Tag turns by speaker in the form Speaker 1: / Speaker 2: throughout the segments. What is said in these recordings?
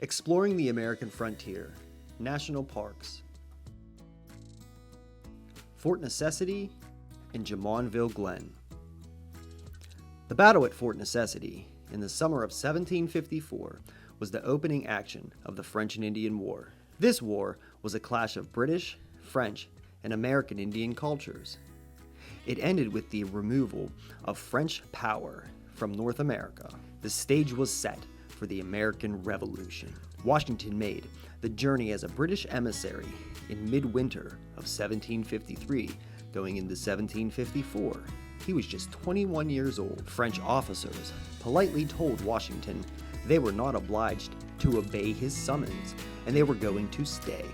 Speaker 1: Exploring the American frontier, national parks, Fort Necessity, and Jumonville Glen. The battle at Fort Necessity in the summer of 1754 was the opening action of the French and Indian War. This war was a clash of British, French, and American Indian cultures. It ended with the removal of French power from North America. The stage was set for the American Revolution. Washington made the journey as a British emissary in midwinter of 1753, going into 1754. He was just 21 years old. French officers politely told Washington they were not obliged to obey his summons, and they were going to stay.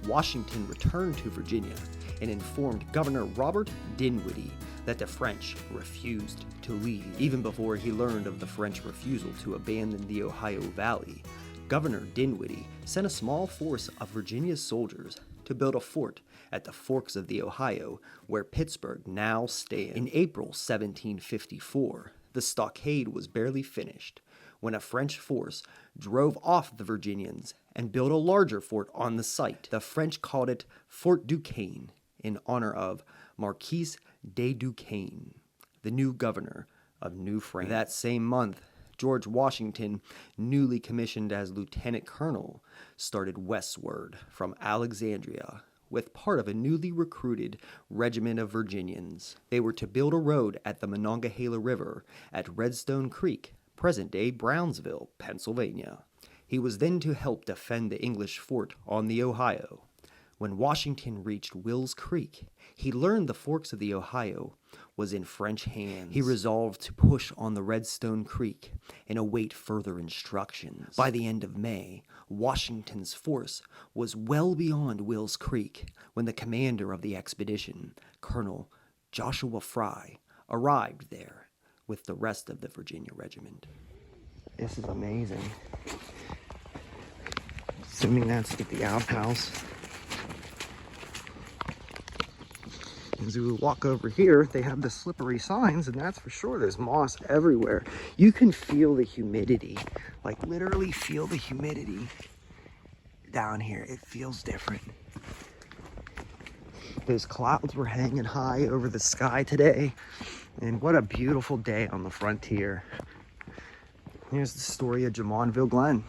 Speaker 1: Washington returned to Virginia and informed Governor Robert Dinwiddie that the French refused to leave. Even before he learned of the French refusal to abandon the Ohio Valley, Governor Dinwiddie sent a small force of Virginia's soldiers to build a fort at the forks of the Ohio, where Pittsburgh now stands. In April 1754, the stockade was barely finished when a French force drove off the Virginians and built a larger fort on the site. The French called it Fort Duquesne in honor of Marquis de Duquesne, the new governor of New France. That same month, George Washington, newly commissioned as lieutenant colonel, started westward from Alexandria with part of a newly recruited regiment of Virginians. They were to build a road at the Monongahela River at Redstone Creek, present-day Brownsville, Pennsylvania. He was then to help defend the English fort on the Ohio. When Washington reached Wills Creek, he learned the forks of the Ohio was in French hands. He resolved to push on the Redstone Creek and await further instructions. By the end of May, Washington's force was well beyond Wills Creek when the commander of the expedition, Colonel Joshua Fry, arrived there with the rest of the Virginia Regiment. This is amazing. Assuming that's the outhouse. As we walk over here, they have the slippery signs, and that's for sure. There's moss everywhere. You can feel the humidity, like literally feel the humidity down here. It feels different. Those clouds were hanging high over the sky today, and what a beautiful day on the frontier. Here's the story of Jumonville Glen.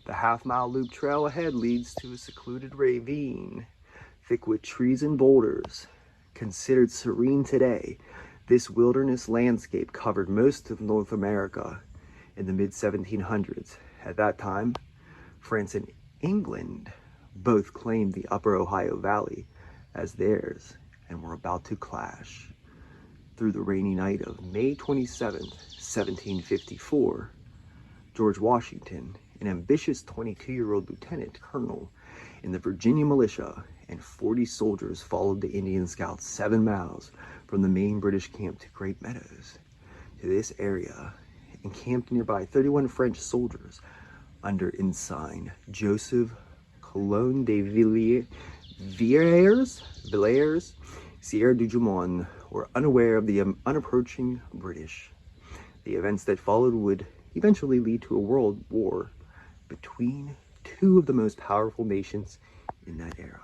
Speaker 1: The half-mile loop trail ahead leads to a secluded ravine, thick with trees and boulders. Considered serene today, this wilderness landscape covered most of North America in the mid-1700s. At that time, France and England both claimed the upper Ohio Valley as theirs and were about to clash. Through the rainy night of May 27, 1754, George Washington, an ambitious 22-year-old lieutenant colonel in the Virginia militia, and 40 soldiers followed the Indian scouts 7 miles from the main British camp to Great Meadows. To this area, encamped nearby 31 French soldiers under ensign Joseph Coulon de Villiers, Sierra du Jumont, were unaware of the unapproaching British. The events that followed would eventually lead to a world war between two of the most powerful nations in that era.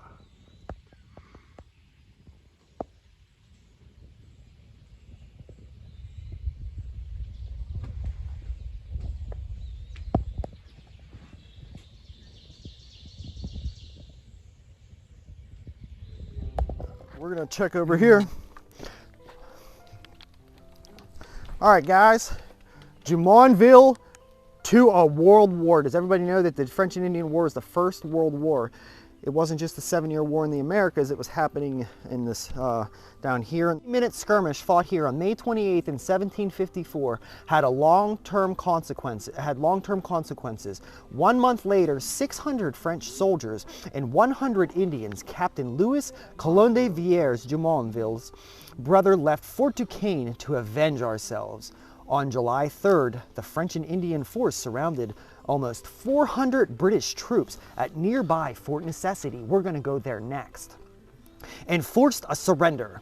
Speaker 2: We're gonna check over here. All right, guys, Jumonville to a world war. Does everybody know that the French and Indian War is the first world war? It wasn't just the 7-year war in the Americas, it was happening in this down here. A minute skirmish fought here on May 28th in 1754 had long-term consequences. 1 month later, 600 French soldiers and 100 Indians, Captain Louis Coulon de Villiers, Jumonville's brother, left Fort Duquesne to avenge ourselves. On July 3rd, the French and Indian force surrounded almost 400 British troops at nearby Fort Necessity. We're going to go there next. And forced a surrender.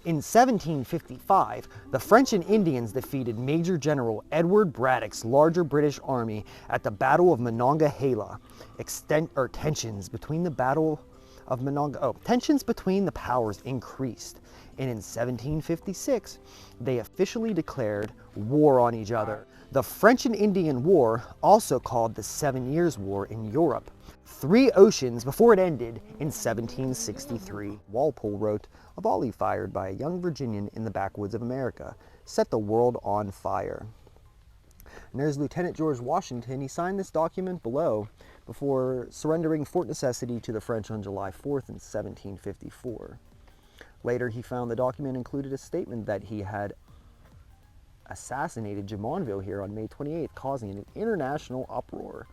Speaker 2: In 1755, the French and Indians defeated Major General Edward Braddock's larger British army at the Battle of Monongahela. Tensions between the powers increased, and in 1756, they officially declared war on each other. The French and Indian War, also called the 7 Years' War in Europe, 3 oceans before it ended in 1763. Walpole wrote, "A volley fired by a young Virginian in the backwoods of America set the world on fire." And there's Lieutenant George Washington. He signed this document below before surrendering Fort Necessity to the French on July 4th in 1754. Later, he found the document included a statement that he had assassinated Jumonville here on May 28th, causing an international uproar.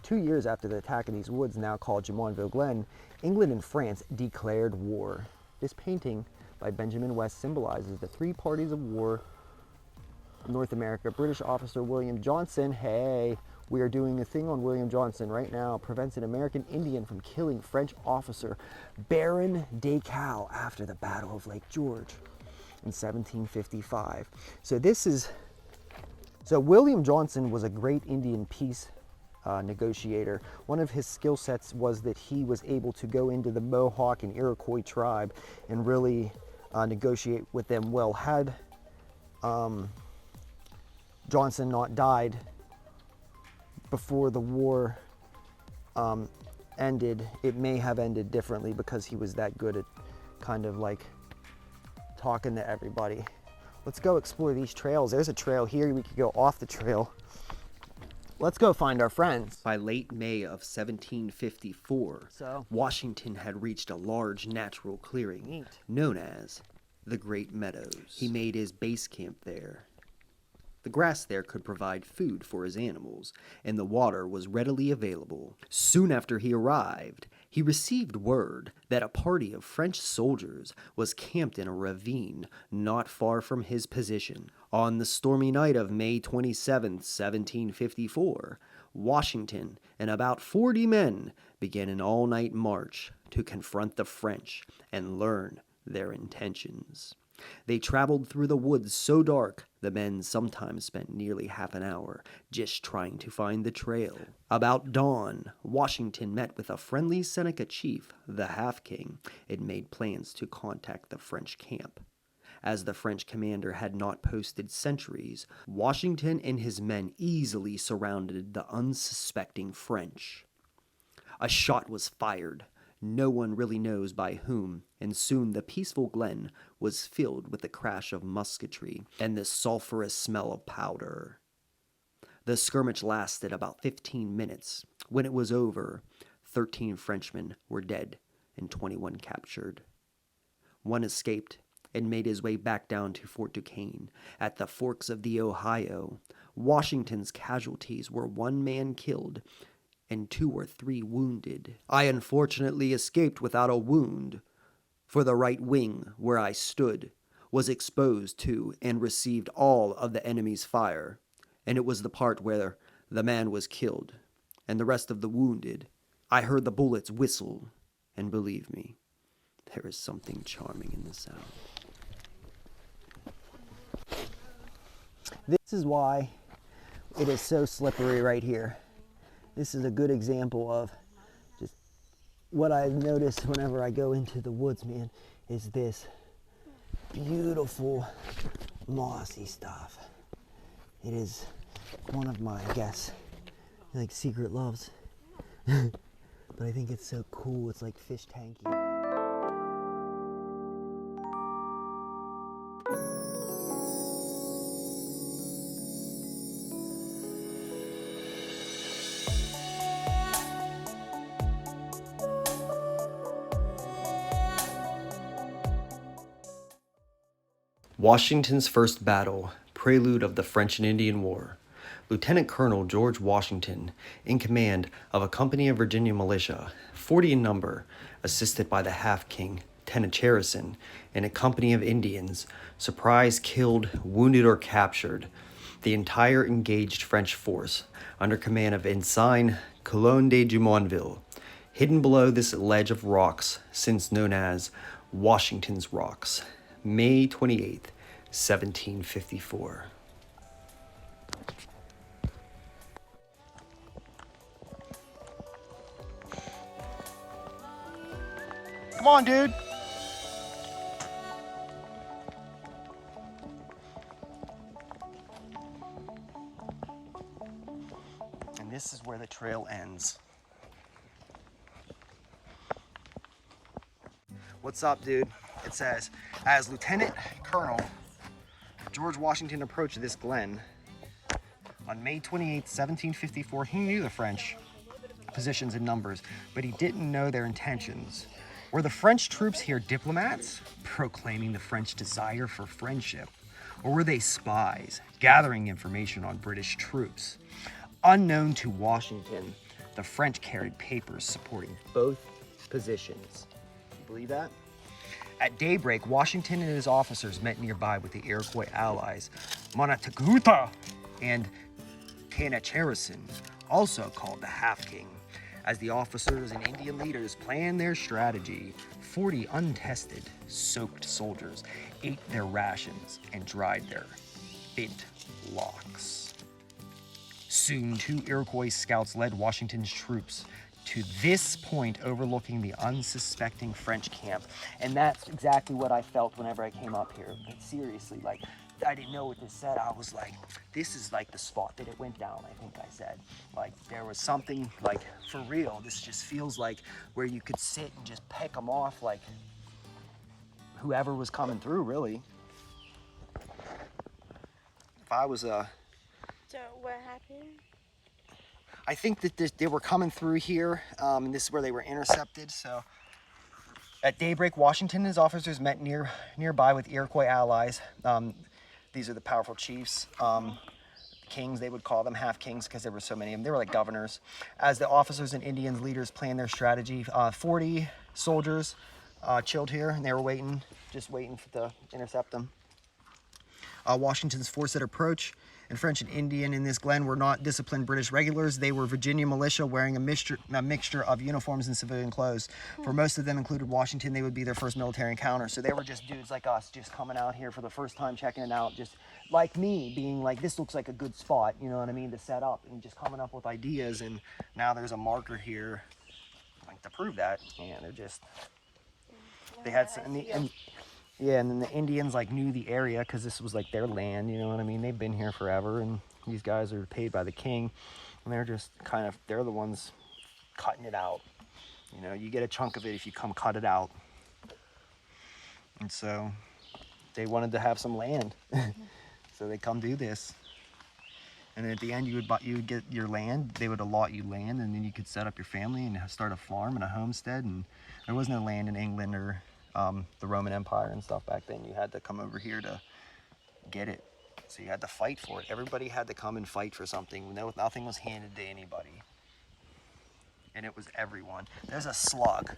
Speaker 2: 2 years after the attack in these woods, now called Jumonville Glen, England and France declared war. This painting by Benjamin West symbolizes the 3 parties of war of North America. British officer William Johnson, hey, we are doing a thing on William Johnson right now, prevents an American Indian from killing French officer Baron de Cal after the Battle of Lake George in 1755. So William Johnson was a great Indian peace negotiator. One of his skill sets was that he was able to go into the Mohawk and Iroquois tribe and really negotiate with them well. Had Johnson not died before the war ended, it may have ended differently because he was that good at kind of like talking to everybody. Let's go explore these trails. There's a trail here. We could go off the trail. Let's go find our friends.
Speaker 1: By late May of 1754, Washington had reached a large natural clearing known as the Great Meadows. He made his base camp there. The grass there could provide food for his animals, and the water was readily available. Soon after he arrived, he received word that a party of French soldiers was camped in a ravine not far from his position. On the stormy night of May 27, 1754, Washington and about 40 men began an all-night march to confront the French and learn their intentions. They traveled through the woods so dark, the men sometimes spent nearly half an hour just trying to find the trail. About dawn, Washington met with a friendly Seneca chief, the Half-King, and made plans to contact the French camp. As the French commander had not posted sentries, Washington and his men easily surrounded the unsuspecting French. A shot was fired. No one really knows by whom, and soon the peaceful glen was filled with the crash of musketry and the sulphurous smell of powder. The skirmish lasted about 15 minutes. When it was over, 13 Frenchmen were dead and 21 captured. One escaped and made his way back down to Fort Duquesne. At the forks of the Ohio, Washington's casualties were 1 man killed and 2 or 3 wounded. I unfortunately escaped without a wound, for the right wing, where I stood, was exposed to and received all of the enemy's fire, and it was the part where the man was killed, and the rest of the wounded. I heard the bullets whistle, and believe me, there is something charming in the sound.
Speaker 2: This is why it is so slippery right here. This is a good example of just what I've noticed whenever I go into the woods, man, is this beautiful mossy stuff. It is one of my, I guess, like secret loves. But I think it's so cool. It's like fish tanky.
Speaker 1: Washington's first battle, prelude of the French and Indian War. Lieutenant Colonel George Washington, in command of a company of Virginia militia, 40 in number, assisted by the Half-King, Tenacharason, and a company of Indians, surprised, killed, wounded, or captured the entire engaged French force under command of Ensign Coulon de Jumonville. Hidden below this ledge of rocks, since known as Washington's Rocks, May 28th, 1754.
Speaker 2: Come on, dude.
Speaker 1: And this is where the trail ends. What's up, dude? It says, as Lieutenant Colonel George Washington approached this glen on May 28, 1754, he knew the French positions and numbers, but he didn't know their intentions. Were the French troops here diplomats, proclaiming the French desire for friendship? Or were they spies, gathering information on British troops? Unknown to Washington, the French carried papers supporting both positions. You believe that? At daybreak, Washington and his officers met nearby with the Iroquois allies, Montaguta and Canacherison, also called the Half King. As the officers and Indian leaders planned their strategy, 40 untested, soaked soldiers ate their rations and dried their bent locks. Soon, 2 Iroquois scouts led Washington's troops to this point overlooking the unsuspecting French camp. And that's exactly what I felt whenever I came up here. But seriously, like, I didn't know what this said. I was like, this is like the spot that it went down, I think I said. Like, there was something, like, for real, this just feels like where you could sit and just pick them off, like, whoever was coming through, really. If I was
Speaker 3: So what happened?
Speaker 1: I think that they were coming through here, and this is where they were intercepted. So, at daybreak, Washington and his officers met nearby with Iroquois allies. These are the powerful chiefs, kings. They would call them half kings because there were so many of them. They were like governors. As the officers and Indians leaders planned their strategy, 40 soldiers chilled here, and they were just waiting to intercept them. Washington's force at approach, and French and Indian in this glen were not disciplined British regulars. They were Virginia militia wearing a mixture of uniforms and civilian clothes. For most of them, included Washington, they would be their first military encounter. So they were just dudes like us, just coming out here for the first time, checking it out, just like me, being like, this looks like a good spot, you know what I mean, to set up, and just coming up with ideas. And now there's a marker here, like, to prove that. And they're just, they had some, yeah, and then the Indians like knew the area because this was like their land, you know what I mean? They've been here forever, and these guys are paid by the king, and they're just they're the ones cutting it out. You know, you get a chunk of it if you come cut it out. And so they wanted to have some land, so they come do this. And then at the end, you would get your land. They would allot you land, and then you could set up your family and start a farm and a homestead. And there was no land in England or the Roman Empire and stuff back then. You had to come over here to get it. So you had to fight for it. Everybody had to come and fight for something. Nothing was handed to anybody. And it was everyone. There's a slug.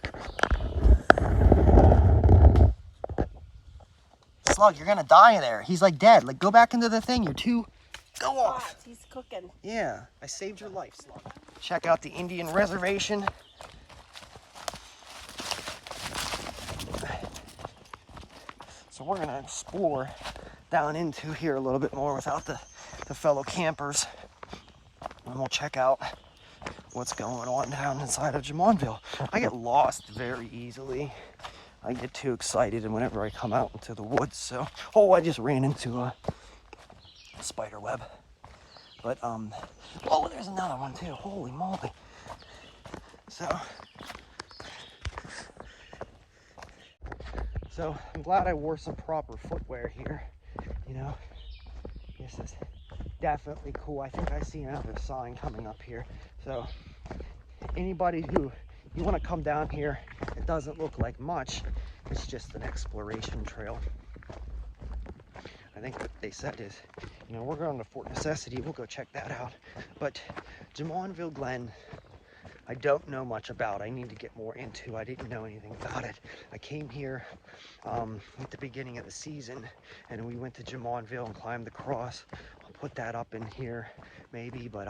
Speaker 1: Slug, you're gonna die in there. He's like dead. Like, go back into the thing. Go off.
Speaker 3: He's cooking.
Speaker 1: Yeah, I saved your life, Slug. Check out the Indian reservation. So we're gonna explore down into here a little bit more without the fellow campers. And we'll check out what's going on down inside of Jumonville. I get lost very easily. I get too excited, and whenever I come out into the woods, so, I just ran into a spider web. But, there's another one too. Holy moly. So I'm glad I wore some proper footwear here. You know, this is definitely cool. I think I see another sign coming up here. So anybody who you want to come down here, it doesn't look like much. It's just an exploration trail. I think what they said is, you know, we're going to Fort Necessity. We'll go check that out. But Jumonville Glen, I don't know much about. I need to get more into. I didn't know anything about it. I came here at the beginning of the season, and we went to Jumonville and climbed the cross. I'll put that up in here, maybe. But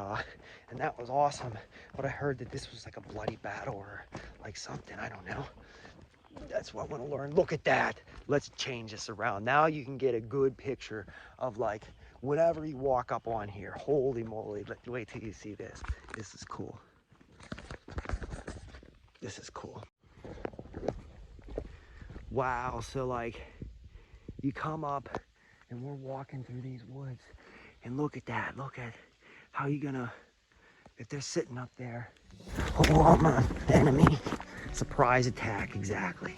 Speaker 1: and that was awesome. But I heard that this was like a bloody battle or like something. I don't know. That's what I want to learn. Look at that. Let's change this around. Now you can get a good picture of like whenever you walk up on here. Holy moly. Wait till you see this. This is cool. This is cool. Wow. So like you come up and we're walking through these woods and look at that. Look at how you gonna, if they're sitting up there. Oh, I'm an enemy. Surprise attack, exactly.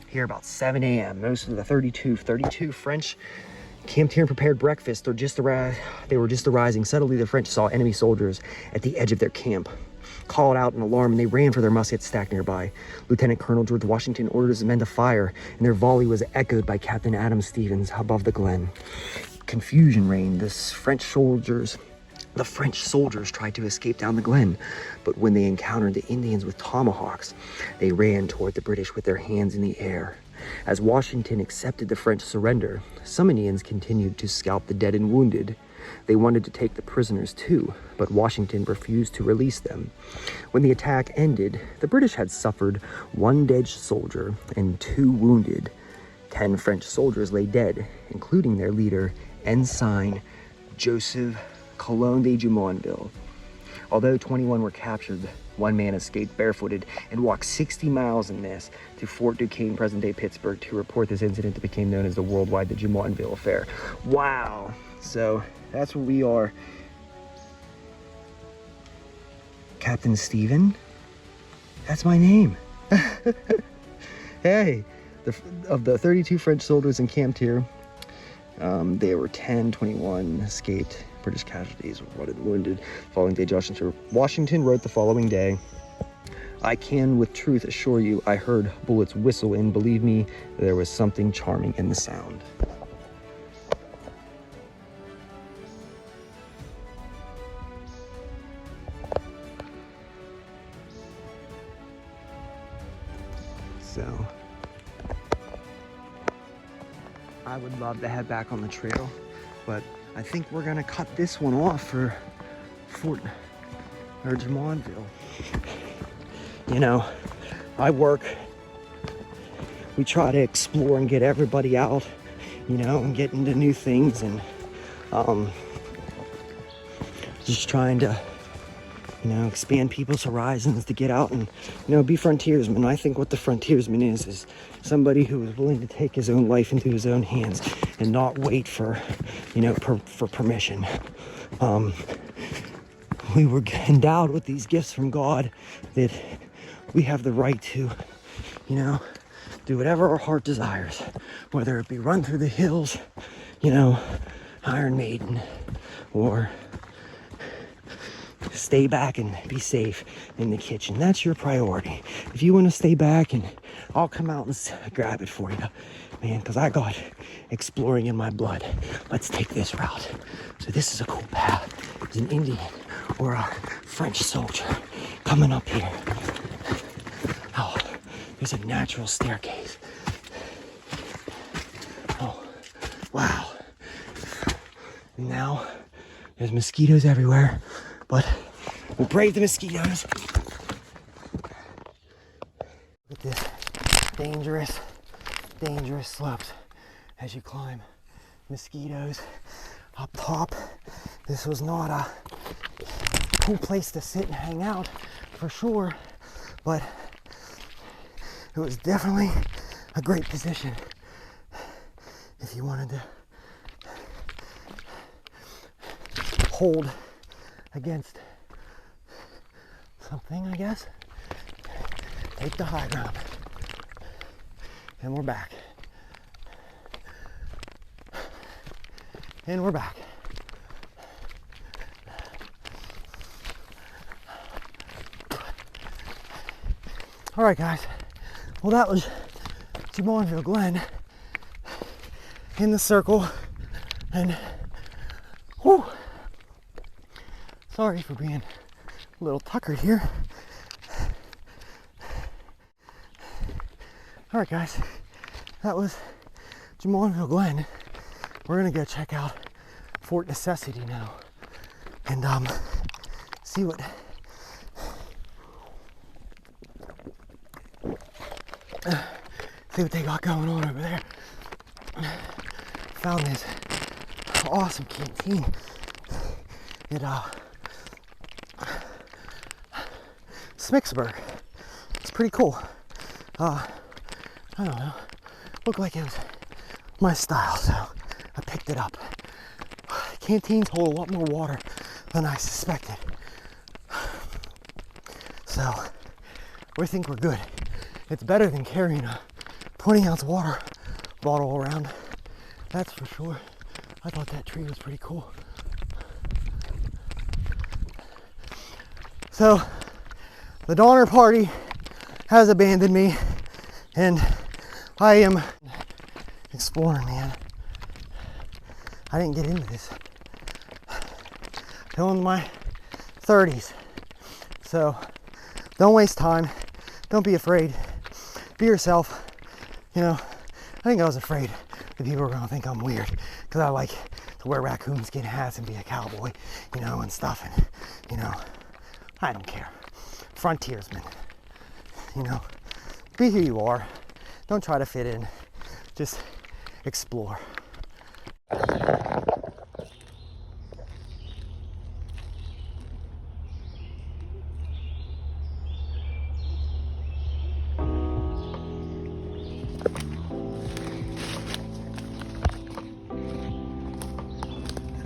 Speaker 1: Here about 7 a.m. Most of the 32 French camped here and prepared breakfast. They were just arising. Suddenly the French saw enemy soldiers at the edge of their camp, called out in alarm, and they ran for their muskets stacked nearby. Lieutenant Colonel George Washington ordered his men to fire, and their volley was echoed by Captain Adam Stevens above the glen. Confusion reigned. The French soldiers tried to escape down the glen, but when they encountered the Indians with tomahawks, they ran toward the British with their hands in the air. As Washington accepted the French surrender, some Indians continued to scalp the dead and wounded. They wanted to take the prisoners too, but Washington refused to release them. When the attack ended, the British had suffered 1 dead soldier and 2 wounded. 10 French soldiers lay dead, including their leader, Ensign Joseph Colon de Jumonville. Although 21 were captured, 1 man escaped barefooted and walked 60 miles in this to Fort Duquesne, present-day Pittsburgh, to report this incident that became known as the worldwide the Jumonville Affair. Wow. So that's where we are. Captain Stephen? That's my name. Hey, of the 32 French soldiers encamped here, there were 21 escaped. British casualties were wounded. Following day, Washington wrote the following day, "I can with truth assure you I heard bullets whistle, and believe me, there was something charming in the sound." So I would love to head back on the trail, but I think we're gonna cut this one off for Jumonville. You know, I work, we try to explore and get everybody out, you know, and get into new things, and just trying to, you know, expand people's horizons to get out and, you know, be frontiersmen. I think what the frontiersman is somebody who is willing to take his own life into his own hands and not wait for, you know, for permission. We were endowed with these gifts from God that we have the right to, you know, do whatever our heart desires, whether it be run through the hills, you know, Iron Maiden, or stay back and be safe in the kitchen. That's your priority. If you want to stay back, and I'll come out and grab it for you, man, because I got exploring in my blood. Let's take this route. So this is a cool path. There's an Indian or a French soldier coming up here. Oh, there's a natural staircase. Oh, wow. Now there's mosquitoes everywhere, but we'll brave the mosquitoes. Look at this dangerous slopes as you climb. Mosquitoes up top. This was not a cool place to sit and hang out for sure, but it was definitely a great position if you wanted to hold against something, I guess. Take the high ground. And we're back. And we're back. All right, guys. Well, that was Jumonville Glen in the circle. And whew, sorry for being a little tuckered here. All right, guys, that was Jumonville Glen. We're gonna go check out Fort Necessity now and see what
Speaker 2: See what they got going on over there. Found this awesome canteen. It Smicksburg. It's pretty cool. I don't know. Looked like it was my style, so I picked it up. Canteens hold a lot more water than I suspected. So we think we're good. It's better than carrying a 20-ounce water bottle around. That's for sure. I thought that tree was pretty cool. So the Donner Party has abandoned me, and I am exploring, man. I didn't get into this till in my 30s. So don't waste time. Don't be afraid. Be yourself. You know, I think I was afraid that people were gonna think I'm weird because I like to wear raccoon skin hats and be a cowboy, you know, and stuff. And, you know, I don't care. Frontiersman. You know, be who you are. Don't try to fit in. Just explore.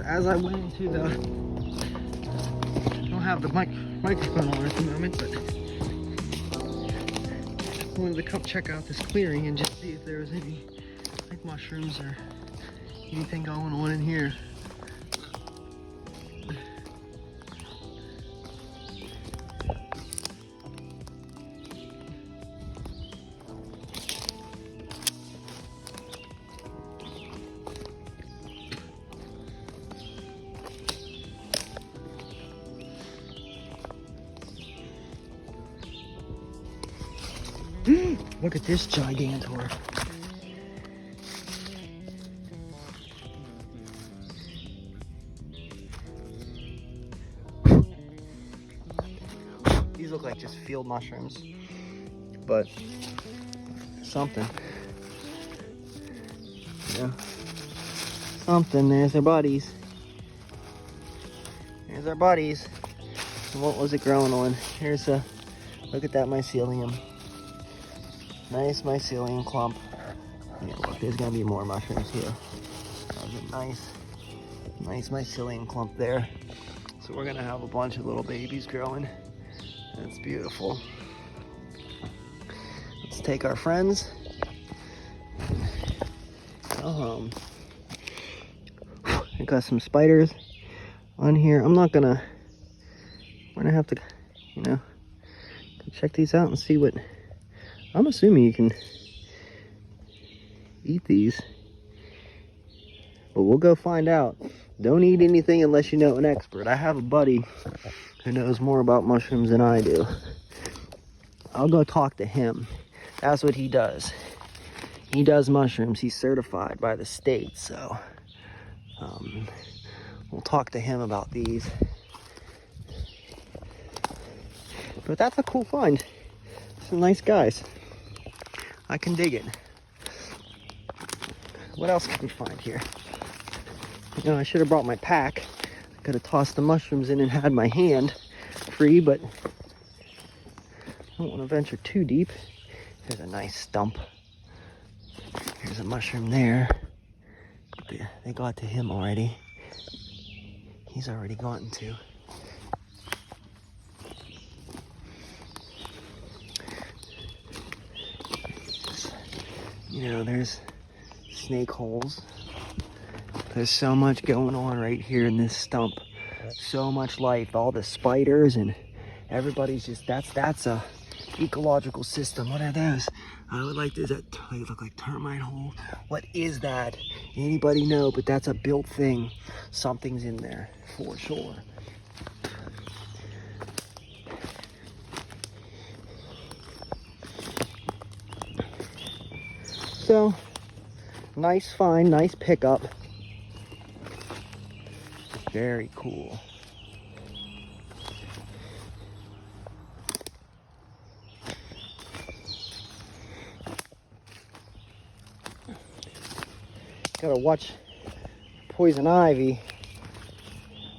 Speaker 2: As I went into the, I don't have the microphone on at the moment, but I wanted to come check out this clearing and just see if there was any like mushrooms or anything going on in here. Look at this gigantor. These look like just field mushrooms, but something. Yeah, something. There's their buddies. There's our buddies. And what was it growing on? Here's a look at that mycelium. Nice mycelium clump. Yeah, look, there's gonna be more mushrooms here. That was a nice mycelium clump there. So we're gonna have a bunch of little babies growing. That's beautiful. Let's take our friends. Go home. I got some spiders on here. We're gonna have to, you know, check these out and see what. I'm assuming you can eat these, but we'll go find out. Don't eat anything unless you know an expert. I have a buddy who knows more about mushrooms than I do. I'll go talk to him. That's what he does. He does mushrooms. He's certified by the state, so we'll talk to him about these. But that's a cool find. Some nice guys. I can dig it. What else can we find here? You know, I should have brought my pack. I could have tossed the mushrooms in and had my hand free, but I don't want to venture too deep. There's a nice stump. There's a mushroom there. They got to him already. He's already gotten to. You know, there's snake holes. There's so much going on right here in this stump. So much life. All the spiders and everybody's just, that's a ecological system. What are those? I would like, does that they look like termite hole? What is that? Anybody know? But that's a built thing. Something's in there for sure. So, nice find, nice pickup. Very cool. Gotta watch poison ivy.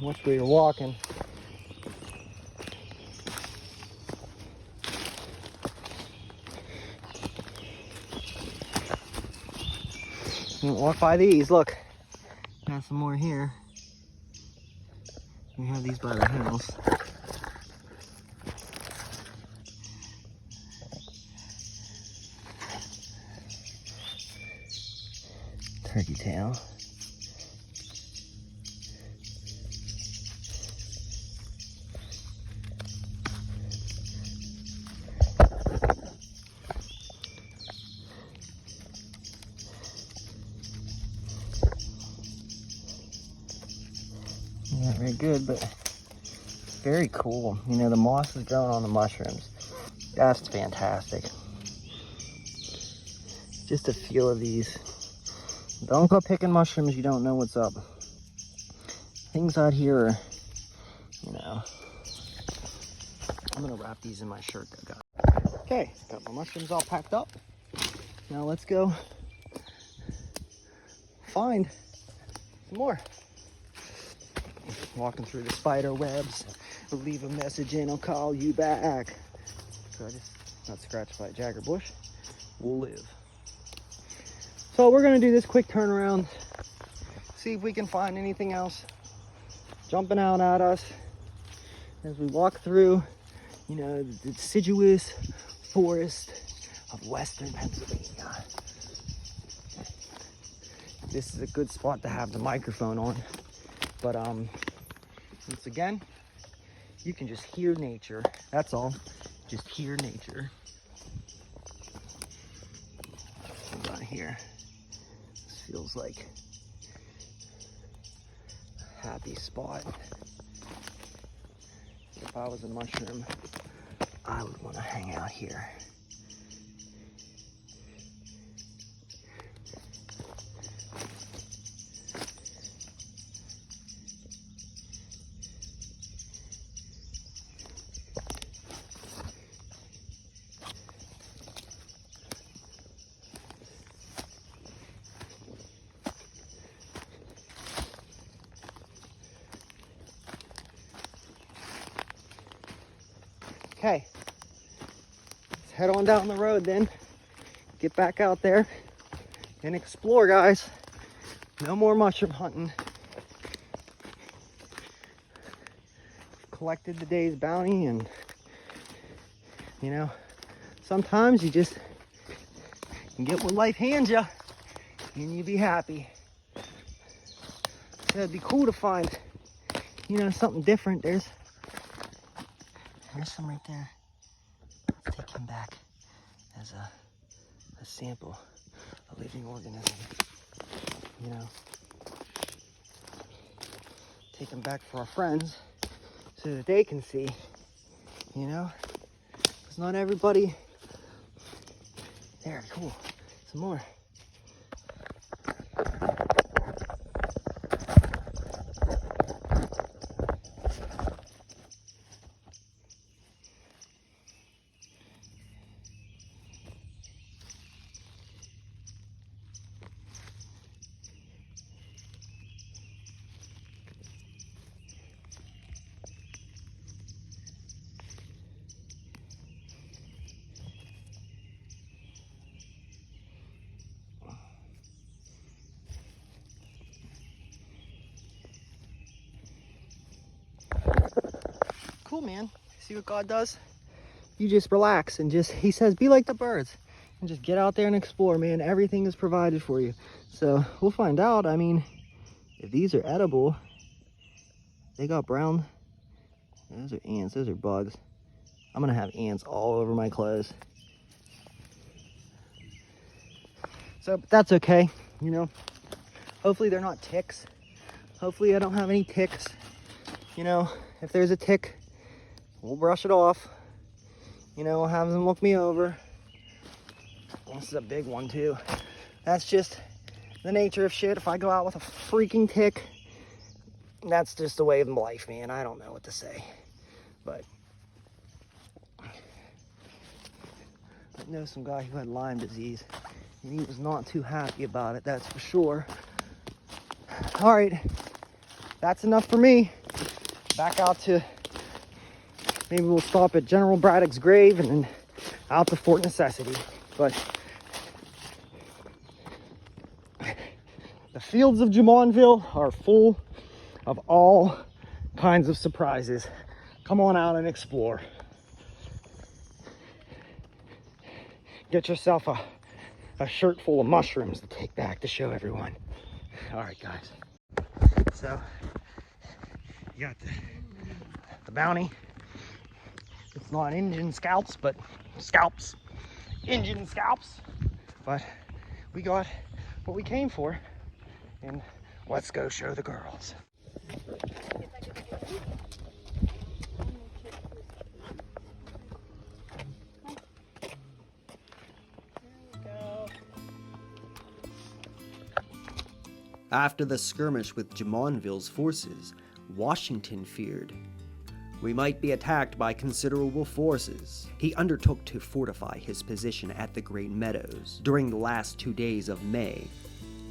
Speaker 2: Watch where you're walking. You don't walk by these. Look, got some more here. We have these by the house. Turkey tail. Not very good, but very cool. You know, the moss is growing on the mushrooms. That's fantastic. Just a feel of these. Don't go picking mushrooms, you don't know what's up. Things out here are, you know. I'm gonna wrap these in my shirt that I got. Okay, got my mushrooms all packed up. Now let's go find some more. Walking through the spider webs. Leave a message and I'll call you back. So I just not scratched by a jagger bush. We'll live. So we're gonna do this quick turnaround. See if we can find anything else jumping out at us as we walk through, you know, the deciduous forest of western Pennsylvania. This is a good spot to have the microphone on, but once again, you can just hear nature. That's all. Just hear nature. Right here. This feels like a happy spot. If I was a mushroom, I would want to hang out here. Okay, let's head on down the road then. Get back out there and explore, guys. No more mushroom hunting. Collected the day's bounty, and you know, sometimes you just can get what life hands you and you be happy. So it'd be cool to find, you know, something different. There's some right there. Let's take him back as a sample, a living organism. You know, take him back for our friends so that they can see. You know, it's not everybody. There, cool. Some more. Cool, man. See what God does? You just relax and just, he says, be like the birds and just get out there and explore, man. Everything is provided for you. So we'll find out. I mean, if these are edible, they got brown. Those are ants, those are bugs. I'm gonna have ants all over my clothes. So but that's okay, you know. Hopefully they're not ticks. Hopefully I don't have any ticks. You know, if there's a tick, we'll brush it off. You know, we'll have them look me over. This is a big one too. That's just the nature of shit. If I go out with a freaking tick, that's just the way of life, man. I don't know what to say. But I know some guy who had Lyme disease, and he was not too happy about it, that's for sure. All right, that's enough for me. Back out to, maybe we'll stop at General Braddock's grave and then out to Fort Necessity. But the fields of Jumonville are full of all kinds of surprises. Come on out and explore. Get yourself a shirt full of mushrooms to take back to show everyone. All right, guys. So, you got the bounty. It's not Indian scalps, but scalps. Indian scalps. But we got what we came for. And let's go show the girls.
Speaker 1: After the skirmish with Jumonville's forces, Washington feared we might be attacked by considerable forces. He undertook to fortify his position at the Great Meadows during the last 2 days of May.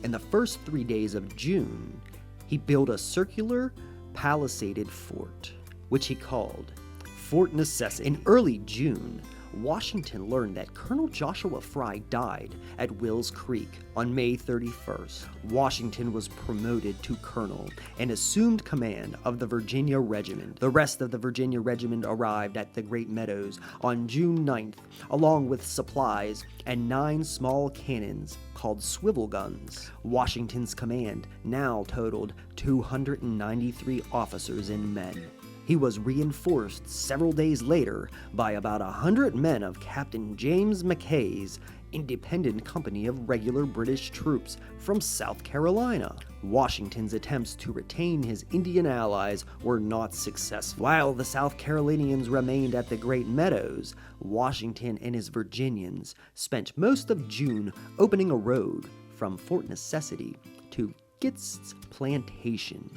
Speaker 1: In the first 3 days of June, he built a circular, palisaded fort, which he called Fort Necessity. In early June, Washington learned that Colonel Joshua Fry died at Wills Creek on May 31st. Washington was promoted to colonel and assumed command of the Virginia Regiment. The rest of the Virginia Regiment arrived at the Great Meadows on June 9th, along with supplies and 9 small cannons called swivel guns. Washington's command now totaled 293 officers and men. He was reinforced several days later by about 100 men of Captain James Mackay's independent company of regular British troops from South Carolina. Washington's attempts to retain his Indian allies were not successful. While the South Carolinians remained at the Great Meadows, Washington and his Virginians spent most of June opening a road from Fort Necessity to Gitz's Plantation,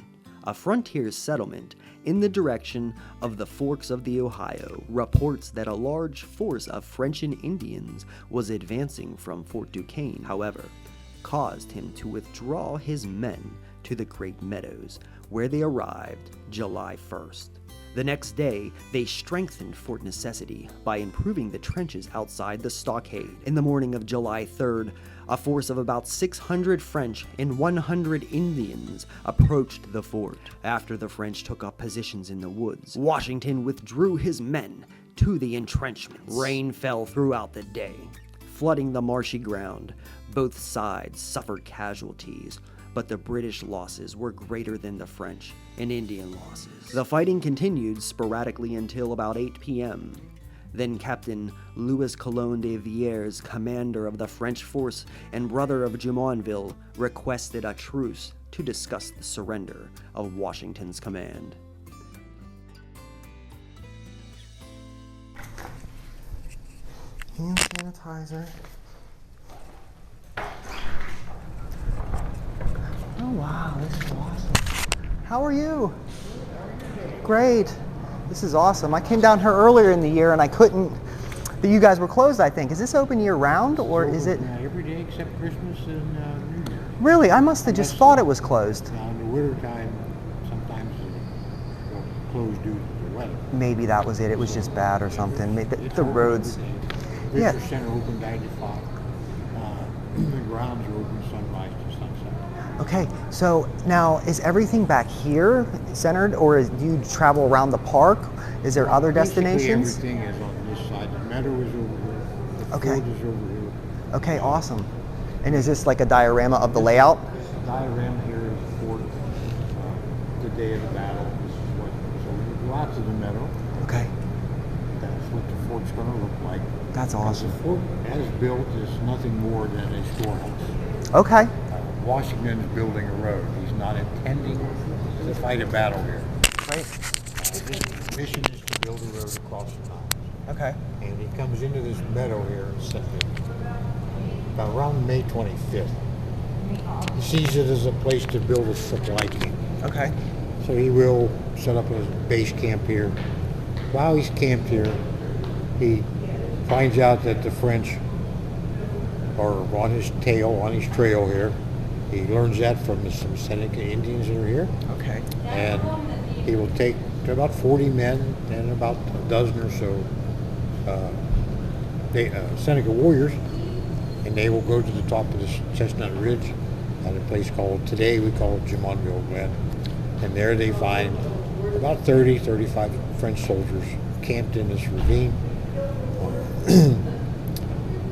Speaker 1: a frontier settlement in the direction of the forks of the Ohio. Reports that a large force of French and Indians was advancing from Fort Duquesne, however, caused him to withdraw his men to the Great Meadows, where they arrived July 1st. The next day, they strengthened Fort Necessity by improving the trenches outside the stockade. In the morning of July 3rd, a force of about 600 French and 100 Indians approached the fort. After the French took up positions in the woods, Washington withdrew his men to the entrenchments. Rain fell throughout the day, flooding the marshy ground. Both sides suffered casualties, but the British losses were greater than the French and Indian losses. The fighting continued sporadically until about 8 p.m. Then Captain Louis Coulon de Villers, commander of the French force and brother of Jumonville, requested a truce to discuss the surrender of Washington's command.
Speaker 2: Hand sanitizer. Oh wow, this is awesome. How are you? Great. This is awesome. I came down here earlier in the year and I couldn't, but you guys were closed, I think. Is this open year round or is it?
Speaker 4: Every day except Christmas and New Year.
Speaker 2: Really? I must have just thought it was closed.
Speaker 4: Now in the winter time, sometimes they'll close due to the weather.
Speaker 2: Maybe that was it. It was just bad or something. Maybe the roads.
Speaker 4: The
Speaker 2: Yeah.
Speaker 4: Visitor Center open 9 to 5. The grounds are open sunrise to sunset.
Speaker 2: Okay, so now is everything back here centered or do you travel around the park? Is there other
Speaker 4: Basically,
Speaker 2: destinations?
Speaker 4: everything is on this side. The meadow is over here. The
Speaker 2: Okay.
Speaker 4: field is over here.
Speaker 2: Okay, awesome. And is this like a diorama of the layout?
Speaker 4: The diagram here is the fort, the day of the battle. This is what, so we go out to the meadow.
Speaker 2: Okay,
Speaker 4: That's what the fort's going to look like.
Speaker 2: that's
Speaker 4: The
Speaker 2: awesome.
Speaker 4: fort, as built, is nothing more than a storehouse.
Speaker 2: Okay,
Speaker 4: Washington is building a road. He's not intending to fight a battle here.
Speaker 2: great.
Speaker 4: His mission is to build a road across the mountains.
Speaker 2: Okay.
Speaker 4: And he comes into this meadow here in about around May 25th. He sees it as a place to build a supply camp.
Speaker 2: Okay.
Speaker 4: So he will set up a base camp here. While he's camped here, he finds out that the French are on his tail, on his trail here, He learns that from some Seneca Indians that are here.
Speaker 2: Okay.
Speaker 4: And he will take about 40 men and about a dozen or so Seneca warriors, and they will go to the top of this Chestnut Ridge at a place called, today we call it Jumonville Glen. And there they find about 35 French soldiers camped in this ravine.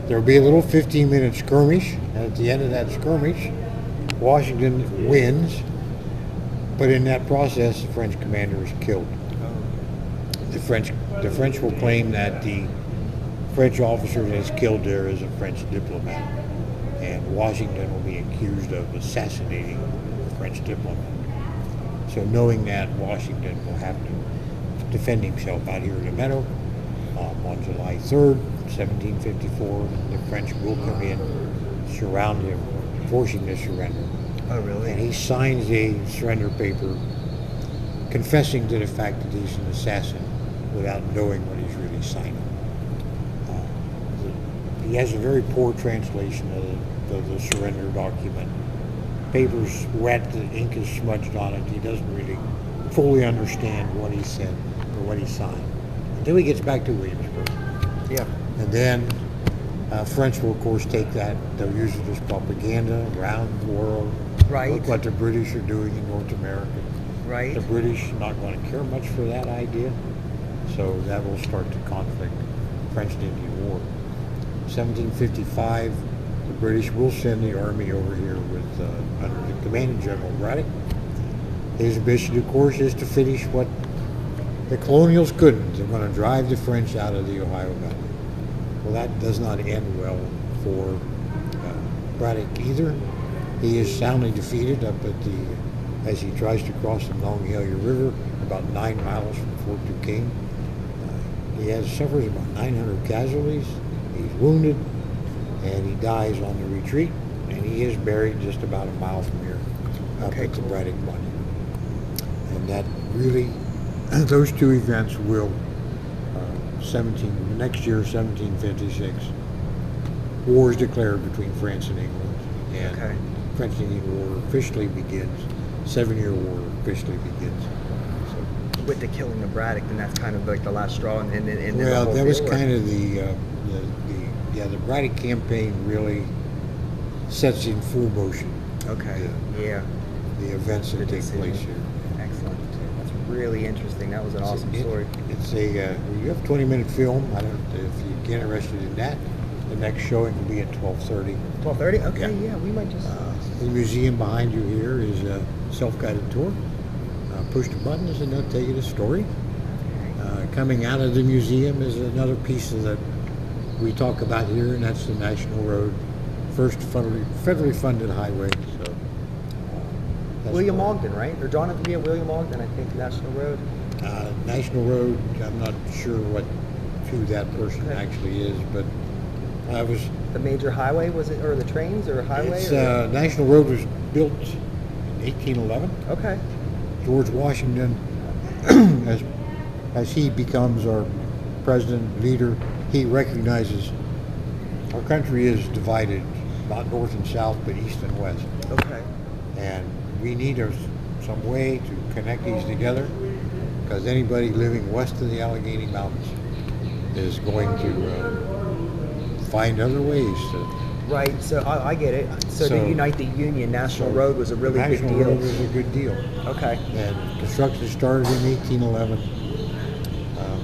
Speaker 4: There will be a little 15-minute skirmish, and at the end of that skirmish, Washington wins, but in that process, the French commander is killed. The French will claim that the French officer that's killed there is a French diplomat, and Washington will be accused of assassinating the French diplomat. So knowing that, Washington will have to defend himself out here in the meadow. On July 3rd, 1754, the French will come in, surround him, forcing the surrender.
Speaker 2: Oh, really?
Speaker 4: And he signs a surrender paper confessing to the fact that he's an assassin without knowing what he's really signing. He has a very poor translation of the surrender document. Paper's wet, the ink is smudged on it. He doesn't really fully understand what he said or what he signed until he gets back to Williamsburg.
Speaker 2: Yeah.
Speaker 4: And then French will, of course, take that. They'll use it as propaganda around the world.
Speaker 2: Right.
Speaker 4: Look what the British are doing in North America.
Speaker 2: Right.
Speaker 4: The British not going to care much for that idea. So that will start the conflict, French-Indian War. 1755, the British will send the army over here with under the command of General Braddock. His mission, of course, is to finish what the colonials couldn't. They're going to drive the French out of the Ohio Valley. Well, that does not end well for Braddock either. He is soundly defeated up at as he tries to cross the Monongahela River, about 9 miles from Fort Duquesne. He suffers about 900 casualties. He's wounded, and he dies on the retreat, and he is buried just about a mile from here, up at the Braddock Monument. And that really, those two events will, next year, 1756, war is declared between France and England, and French-Indian War officially begins. 7-year War officially begins. So,
Speaker 2: with the killing of Braddock, then that's kind of like the last straw. And
Speaker 4: well, that was kind of the Braddock campaign really sets in full motion.
Speaker 2: Okay.
Speaker 4: The events that take place here.
Speaker 2: Excellent. That's really interesting. That was an awesome story.
Speaker 4: It's you have a 20-minute film. I don't know if you get interested in that. The next showing will be at 12:30.
Speaker 2: 12:30? Okay, yeah, we might just.
Speaker 4: The museum behind you here is a self-guided tour. Push the buttons and they'll tell you the story. Coming out of the museum is another piece of that we talk about here, and that's the National Road, first federally funded highway. So,
Speaker 2: William Ogden, right? Or William Ogden, I think, National Road.
Speaker 4: National Road, I'm not sure who that person actually is, but I was...
Speaker 2: The major highway, was it, or the trains, or highway?
Speaker 4: National Road was built in 1811.
Speaker 2: Okay.
Speaker 4: George Washington, as he becomes our president, leader, he recognizes our country is divided, not north and south, but east and west.
Speaker 2: Okay.
Speaker 4: And we need some way to connect these together, because anybody living west of the Allegheny Mountains is going to find other ways to...
Speaker 2: Right, so I get it. So to unite the Union, National Road was a really big deal.
Speaker 4: National Road was a good deal.
Speaker 2: Okay.
Speaker 4: And construction started in 1811.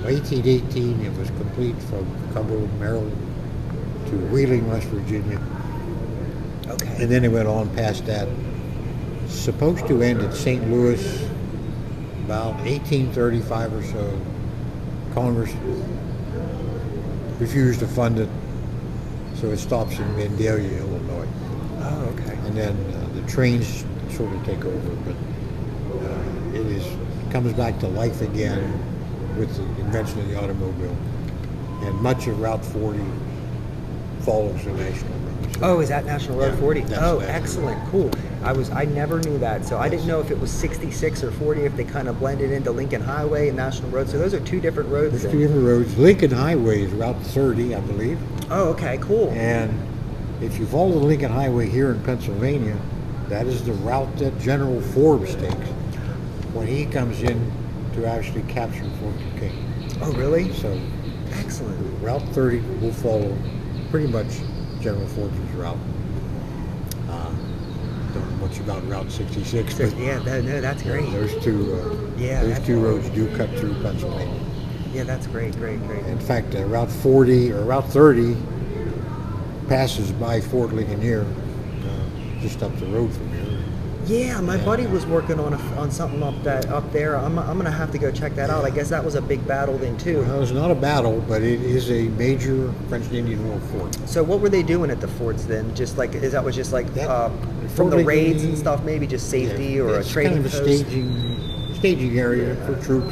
Speaker 4: 1818, it was complete from Cumberland, Maryland to Wheeling, West Virginia.
Speaker 2: Okay.
Speaker 4: And then it went on past that. Supposed to end at St. Louis about 1835 or so. Congress refused to fund it, so it stops in Vandalia, Illinois.
Speaker 2: Oh, okay.
Speaker 4: And then the trains sort of take over, but it comes back to life again with the invention of the automobile. And much of Route 40 follows the National Road.
Speaker 2: Oh, is that National Road 40?
Speaker 4: That's
Speaker 2: Oh,
Speaker 4: National
Speaker 2: excellent,
Speaker 4: Road.
Speaker 2: cool. I never knew that, so I didn't know if it was 66 or 40, if they kind of blended into Lincoln Highway and National Road. So those are two different roads.
Speaker 4: There's two different roads. Lincoln Highway is Route 30, I believe.
Speaker 2: Oh, okay, cool.
Speaker 4: And if you follow the Lincoln Highway here in Pennsylvania, That is the route that General Forbes takes when he comes in to actually capture Fort Duquesne.
Speaker 2: Oh, really?
Speaker 4: So
Speaker 2: Excellent.
Speaker 4: Route 30 will follow pretty much General Forbes' route. Don't know much about Route 66, but
Speaker 2: Yeah, no, that's great.
Speaker 4: those two,
Speaker 2: Yeah,
Speaker 4: those
Speaker 2: that's
Speaker 4: two
Speaker 2: great.
Speaker 4: roads do cut through Pennsylvania.
Speaker 2: Yeah, that's great.
Speaker 4: In fact, Route 40 or Route 30 passes by Fort Ligonier, just up the road from here.
Speaker 2: Yeah, my buddy was working on something up there. I'm gonna have to go check that out. I guess that was a big battle then too.
Speaker 4: Well, it's not a battle, but it is a major French and Indian War fort.
Speaker 2: So what were they doing at the forts then? Just like is that was just like
Speaker 4: That-
Speaker 2: from the
Speaker 4: Fort
Speaker 2: raids and
Speaker 4: Ligonier-
Speaker 2: stuff, maybe just safety
Speaker 4: Yeah,
Speaker 2: or a
Speaker 4: it's
Speaker 2: trading
Speaker 4: kind of a
Speaker 2: post?
Speaker 4: staging area for troops.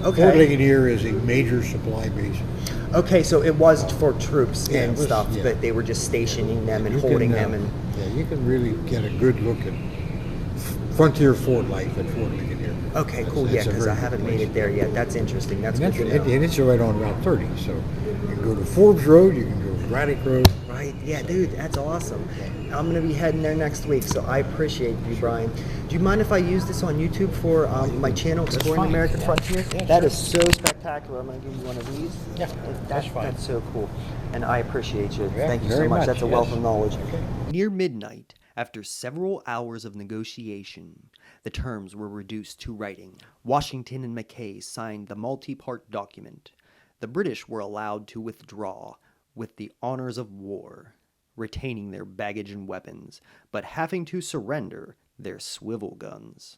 Speaker 2: Okay.
Speaker 4: Fort Ligonier is a major supply base.
Speaker 2: Okay, so it was for troops
Speaker 4: Yeah,
Speaker 2: and
Speaker 4: it was-
Speaker 2: stuff,
Speaker 4: yeah.
Speaker 2: but they were just stationing them and
Speaker 4: You
Speaker 2: holding
Speaker 4: can,
Speaker 2: them and.
Speaker 4: yeah, you can really get a good look at frontier fort life at Fort Ligonier.
Speaker 2: Okay, cool.
Speaker 4: It's
Speaker 2: Yeah,
Speaker 4: a
Speaker 2: because
Speaker 4: very
Speaker 2: I
Speaker 4: good
Speaker 2: haven't
Speaker 4: place.
Speaker 2: made it there yet. That's interesting. That's
Speaker 4: And,
Speaker 2: good to know.
Speaker 4: and it's right on Route 30, so you can go to Forbes Road, you can go to Braddock Road.
Speaker 2: Right. Yeah, dude, that's awesome. I'm gonna be heading there next week, so I appreciate you, Brian. Do you mind if I use this on YouTube for my channel, Exploring the
Speaker 4: fine.
Speaker 2: American
Speaker 4: Yeah.
Speaker 2: Frontier?
Speaker 4: Yeah,
Speaker 2: That
Speaker 4: sure.
Speaker 2: is so spectacular. I'm gonna give you one of these.
Speaker 4: Yeah, that's fine.
Speaker 2: That's so cool, and I appreciate you.
Speaker 4: Yeah,
Speaker 2: Thank you so
Speaker 4: very
Speaker 2: much.
Speaker 4: much,
Speaker 2: That's a wealth
Speaker 4: yes.
Speaker 2: of knowledge.
Speaker 4: Okay.
Speaker 1: Near midnight, after several hours of negotiation, the terms were reduced to writing. Washington and Mackay signed the multi-part document. The British were allowed to withdraw with the honors of war, retaining their baggage and weapons, but having to surrender their swivel guns.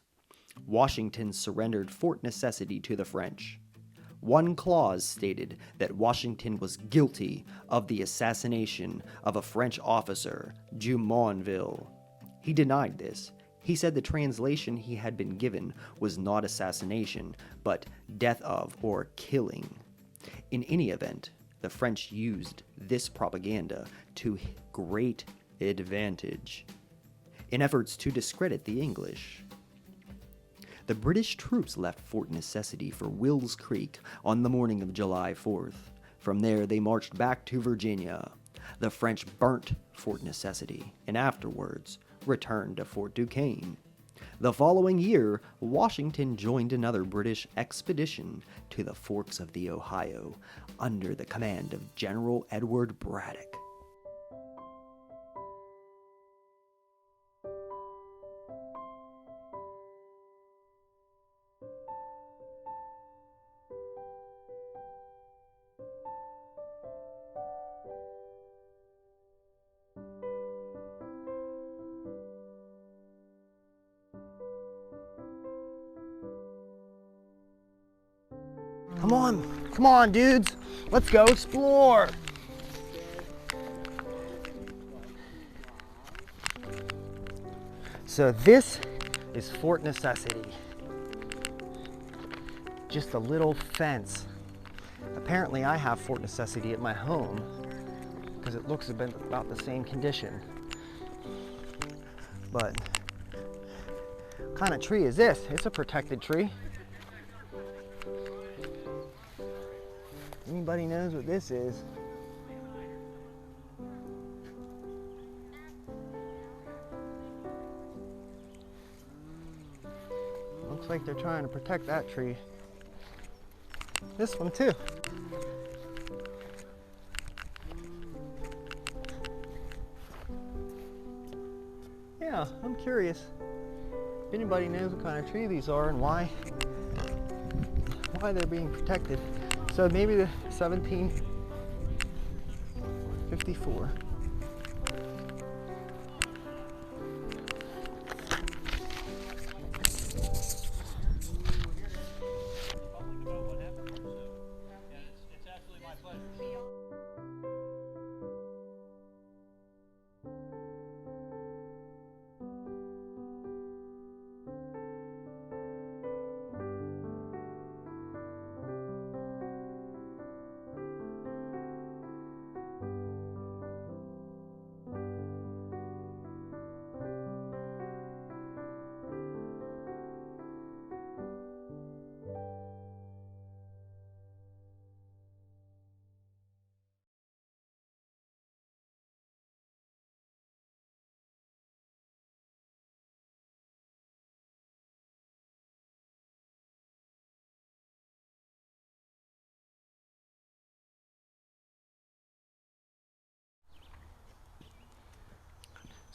Speaker 1: Washington surrendered Fort Necessity to the French. One clause stated that Washington was guilty of the assassination of a French officer, Jumonville. He denied this. He said the translation he had been given was not assassination, but death of or killing. In any event, the French used this propaganda to great advantage in efforts to discredit the English. The British troops left Fort Necessity for Wills Creek on the morning of July 4th. From there, they marched back to Virginia. The French burnt Fort Necessity and afterwards returned to Fort Duquesne. The following year, Washington joined another British expedition to the forks of the Ohio under the command of General Edward Braddock.
Speaker 2: Come on, dudes. Let's go explore. So this is Fort Necessity. Just a little fence. Apparently I have Fort Necessity at my home because it looks about the same condition. But what kind of tree is this? It's a protected tree. Anybody knows what this is? Looks like they're trying to protect that tree. This one too. Yeah, I'm curious if anybody knows what kind of tree these are and why they're being protected. So maybe the 1754.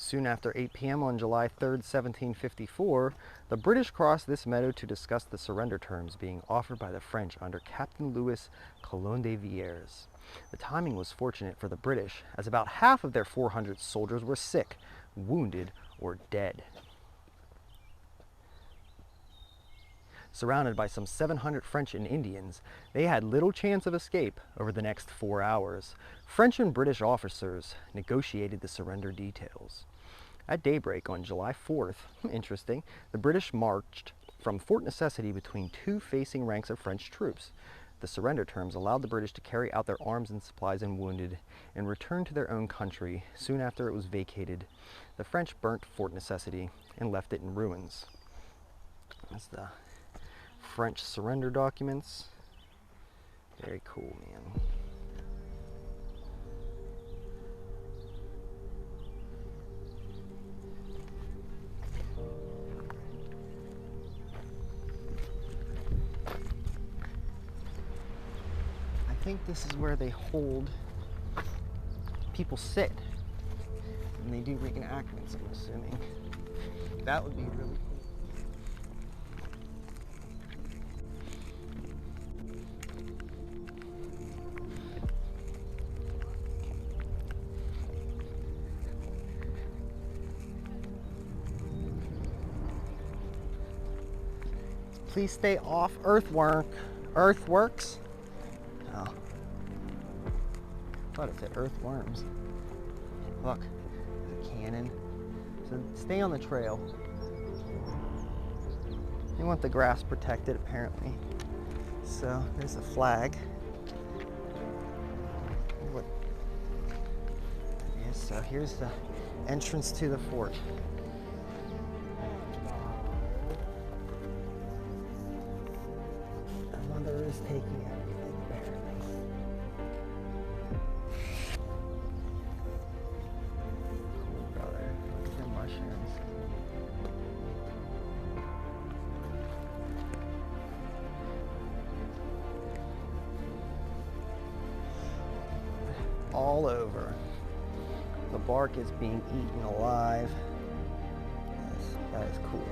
Speaker 2: Soon after 8 p.m. on July 3rd, 1754, the British crossed this meadow to discuss the surrender terms being offered by the French under Captain Louis Coulon de Villers. The timing was fortunate for the British, as about half of their 400 soldiers were sick, wounded, or dead. Surrounded by some 700 French and Indians, they had little chance of escape over the next 4 hours. French and British officers negotiated the surrender details. At daybreak on July 4th, interesting, the British marched from Fort Necessity between two facing ranks of French troops. The surrender terms allowed the British to carry out their arms and supplies and wounded and return to their own country soon after it was vacated. The French burnt Fort Necessity and left it in ruins. That's the French surrender documents. Very cool, man. I think this is where they hold people sit and they do reenactments, I'm assuming. That would be really cool. Please stay off earthworks. Oh. I thought it said earthworms. Look, there's a cannon. So stay on the trail. They want the grass protected, apparently. So there's a flag. What? Yeah, so here's the entrance to the fort. Is taking everything, apparently. Cool, brother. Look at the mushrooms. All over. The bark is being eaten alive. That is cool.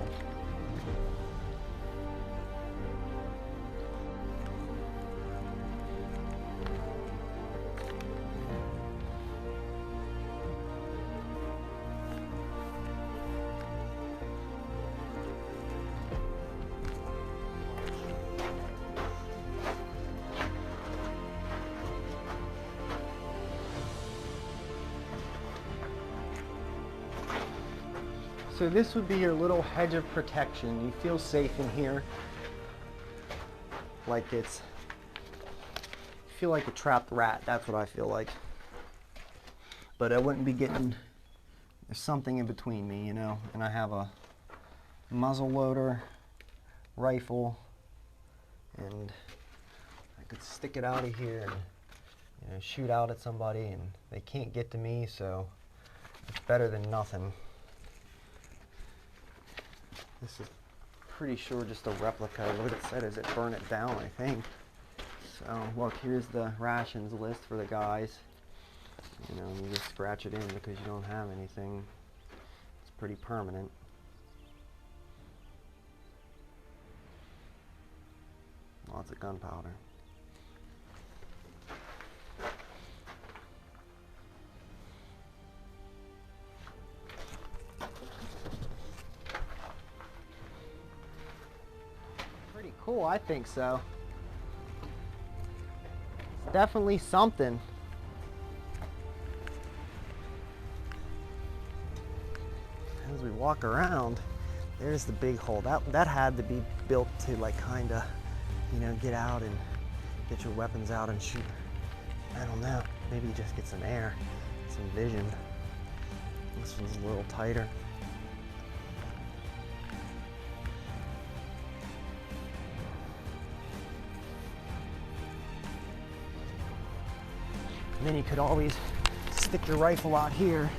Speaker 2: So this would be your little hedge of protection. You feel safe in here. Like you feel like a trapped rat. That's what I feel like. But I wouldn't be getting, there's something in between me, you know. And I have a muzzle loader, rifle, and I could stick it out of here and, you know, shoot out at somebody and they can't get to me, so it's better than nothing. This is pretty sure just a replica. What it said is it burn it down, I think. So look, here's the rations list for the guys. You know, you just scratch it in because you don't have anything. It's pretty permanent. Lots of gunpowder. Cool, I think so. It's definitely something. As we walk around, there's the big hole. That had to be built to like kind of, you know, get out and get your weapons out and shoot. I don't know. Maybe you just get some air, some vision. This one's a little tighter. And then you could always stick your rifle out here.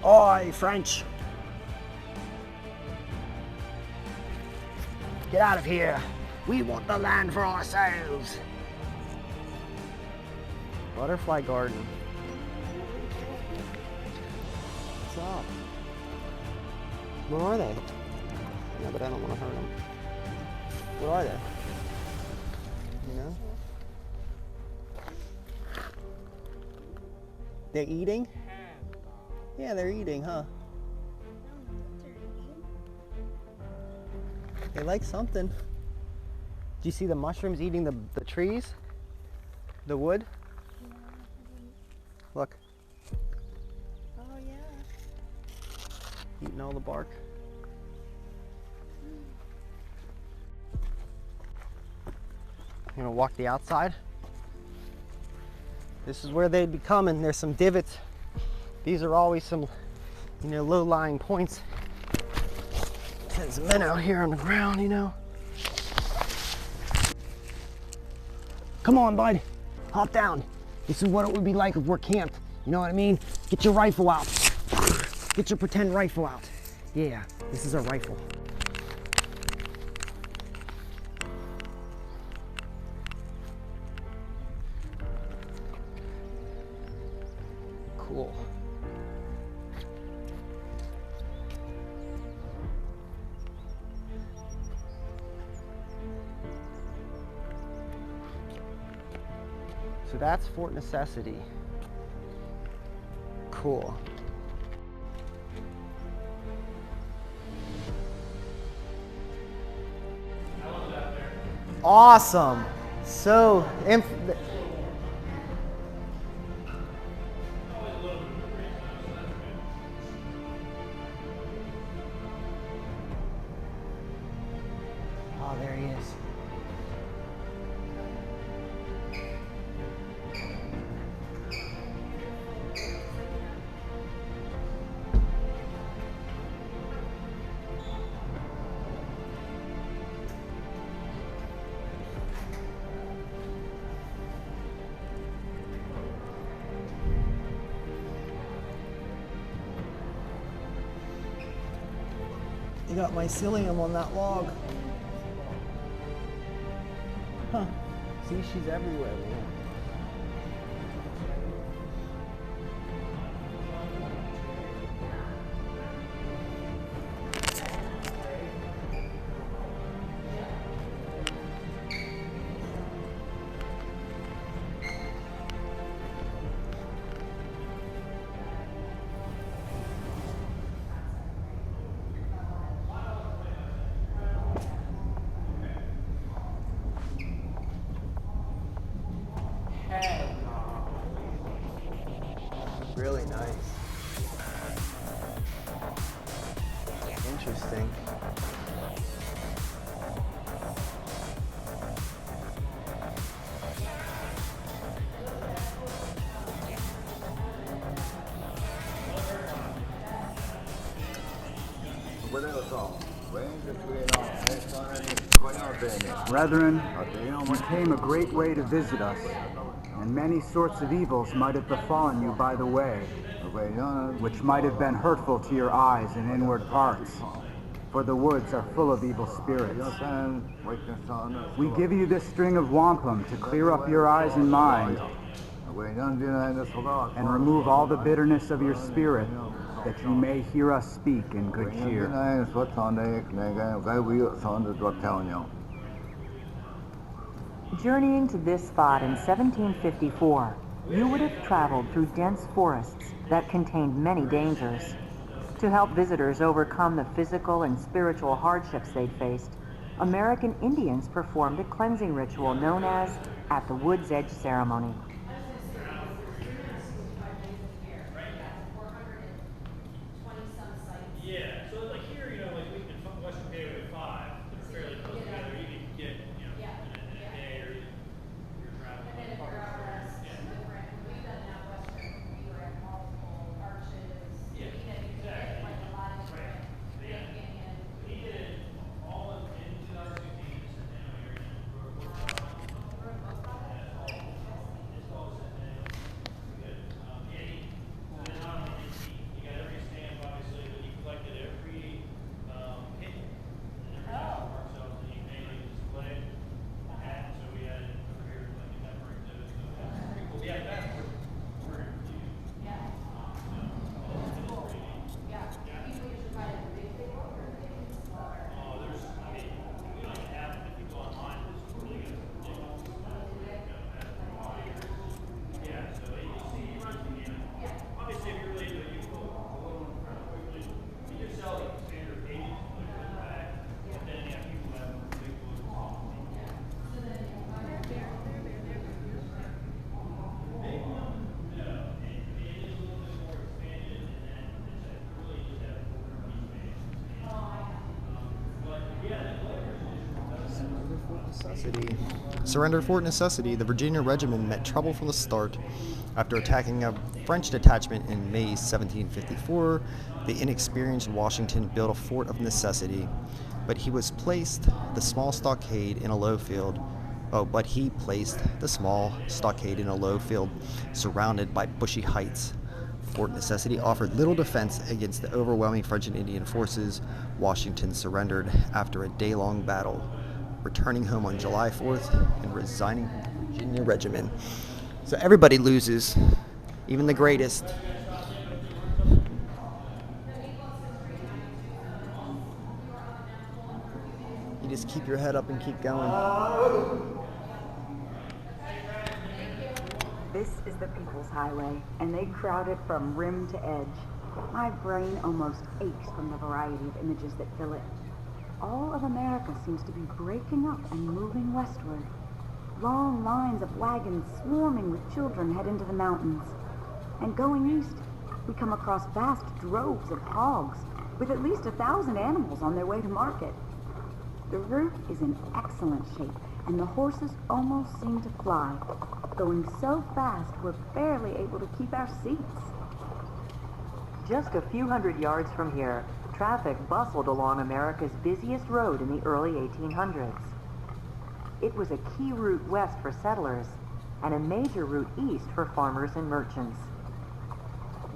Speaker 2: Oi, French! Get out of here. We want the land for ourselves. Butterfly garden. What's up? Where are they? Yeah, but I don't want to hurt them. What are they? You know? They're eating? Yeah, they're eating, huh? They like something. Do you see the mushrooms eating the trees? The wood? Look.
Speaker 3: Oh, yeah.
Speaker 2: Eating all the bark. You gonna walk the outside? This is where they'd be coming. There's some divots. These are always some, you know, low-lying points. Send some men out here on the ground, you know. Come on, bud. Hop down. This is what it would be like if we're camped. You know what I mean? Get your rifle out. Get your pretend rifle out. Yeah, this is a rifle. Cool. So that's Fort Necessity. Cool. Awesome. So, oh, there he is. You got mycelium on that log. Huh. See, she's everywhere, man. Really nice. Interesting.
Speaker 5: Brethren, you came a great way to visit us, and many sorts of evils might have befallen you by the way, which might have been hurtful to your eyes and inward parts, for the woods are full of evil spirits. We give you this string of wampum to clear up your eyes and mind, and remove all the bitterness of your spirit, that you may hear us speak in good cheer.
Speaker 6: Journeying to this spot in 1754, you would have traveled through dense forests that contained many dangers. To help visitors overcome the physical and spiritual hardships they'd faced, American Indians performed a cleansing ritual known as At the Wood's Edge Ceremony.
Speaker 2: Fort Necessity. Surrender Fort Necessity. The Virginia Regiment met trouble from the start. After attacking a French detachment in May 1754, the inexperienced Washington built a fort of necessity, but he placed the small stockade in a low field surrounded by bushy heights. Fort Necessity offered little defense against the overwhelming French and Indian forces. Washington surrendered after a day-long battle, returning home on July 4th and resigning from the Virginia Regiment. So everybody loses, even the greatest. You just keep your head up and keep going.
Speaker 6: This is the People's Highway, and they crowd it from rim to edge. My brain almost aches from the variety of images that fill it. All of America seems to be breaking up and moving westward. Long lines of wagons swarming with children head into the mountains. And going east, we come across vast droves of hogs, with at least 1,000 animals on their way to market. The route is in excellent shape, and the horses almost seem to fly. Going so fast, we're barely able to keep our seats. Just a few hundred yards from here, traffic bustled along America's busiest road in the early 1800s. It was a key route west for settlers, and a major route east for farmers and merchants.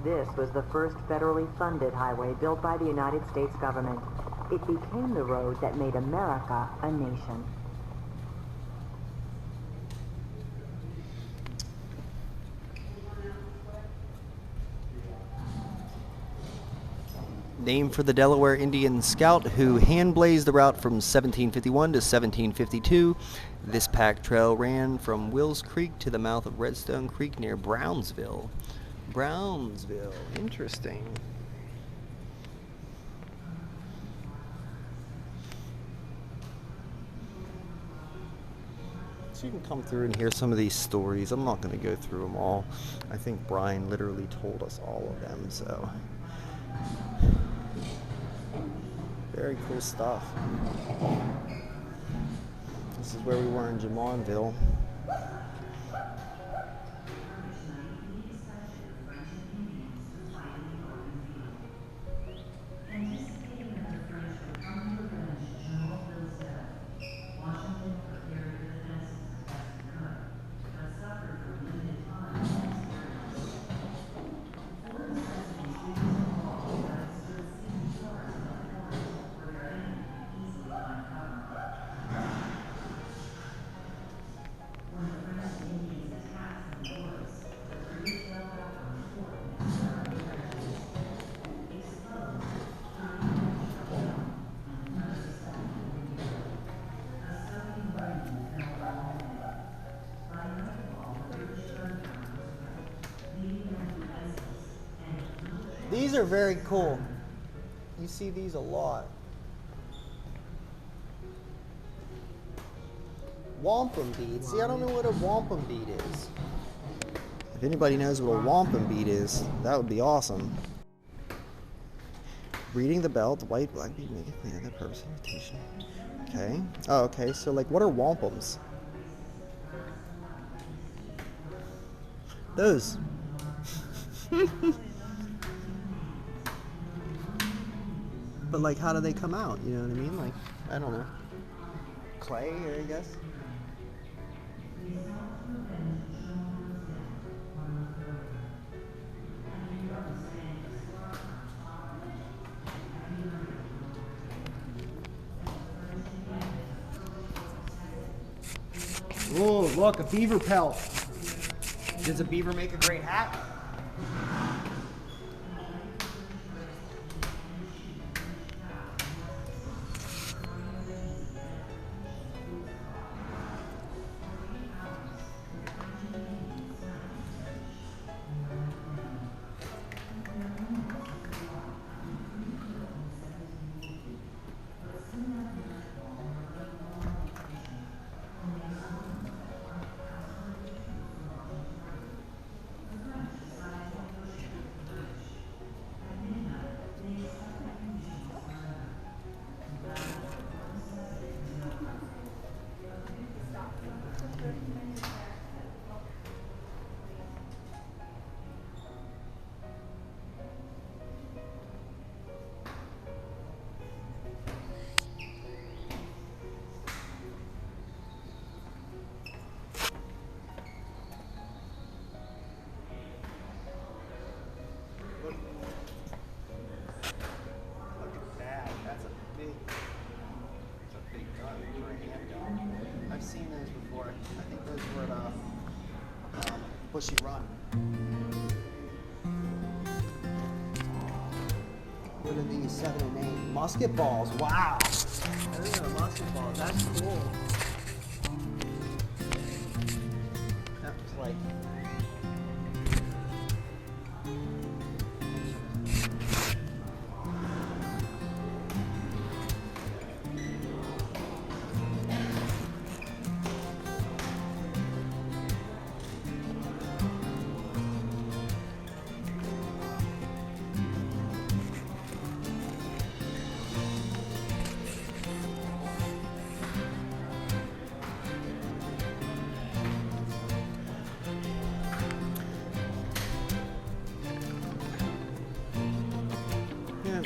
Speaker 6: This was the first federally funded highway built by the United States government. It became the road that made America a nation.
Speaker 2: Named for the Delaware Indian scout who hand-blazed the route from 1751 to 1752, this pack trail ran from Wills Creek to the mouth of Redstone Creek near Brownsville. Brownsville, interesting. So you can come through and hear some of these stories. I'm not going to go through them all. I think Brian literally told us all of them, so... Very cool stuff. This is where we were in Jumonville. These are very cool. You see these a lot. Wampum bead. See, I don't know what a wampum bead is. If anybody knows what a wampum bead is, that would be awesome. Reading the bell, the white black bead make it clear the purpose of invitation. Okay. Oh, okay. So, like, what are wampums? Those. But, like, how do they come out? You know what I mean? Like, I don't know. Clay, I guess? Oh, look, a beaver pelt. Does a beaver make a great hat? sorry. I think those were at Bushy Run. What are these? 7 and 8. Musket balls. Wow. Those are musket balls. That's cool. That was like.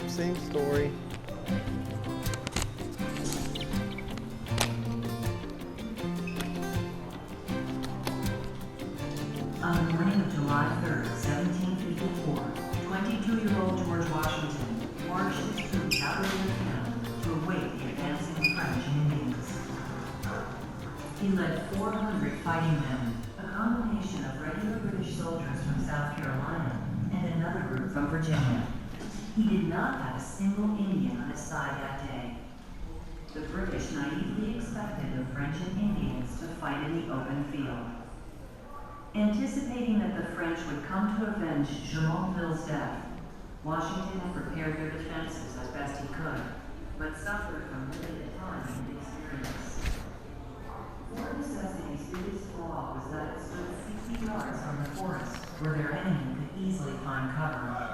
Speaker 2: Same story.
Speaker 6: On the morning of July 3rd, 1754, 22-year-old George Washington marched his troops out of the town to await the advancing French and Indians. He led 400 fighting men, a combination of regular British soldiers from South Carolina and another group from Virginia. He did not have a single Indian on his side that day. The British naively expected the French and Indians to fight in the open field. Anticipating that the French would come to avenge Jumonville's death, Washington had prepared their defenses as best he could, but suffered from limited time and experience. Fort Necessity's biggest flaw was that it stood 60 yards from the forest, where their enemy could easily find cover.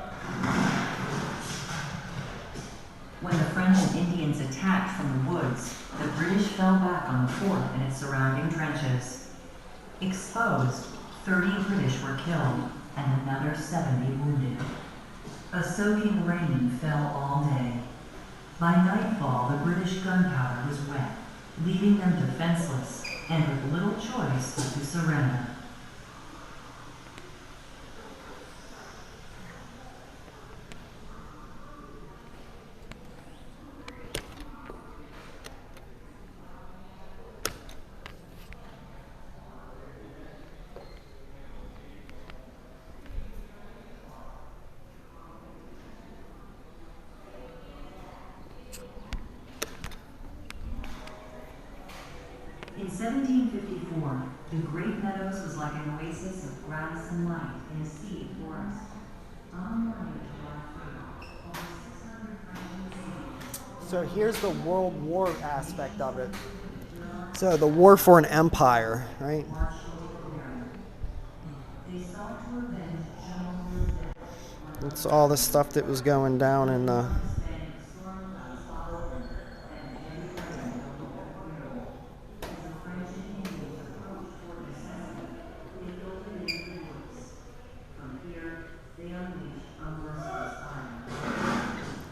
Speaker 6: When the French and Indians attacked from the woods, the British fell back on the fort and its surrounding trenches. Exposed, 30 British were killed and another 70 wounded. A soaking rain fell all day. By nightfall, the British gunpowder was wet, leaving them defenseless and with little choice but to surrender. In 1754, the Great Meadows was like an oasis of grass and light in a sea forest. On the morning of July 3rd, over 600 French.
Speaker 2: So here's the World War aspect of it. So the war for an empire, right? It's all the stuff that was going down in the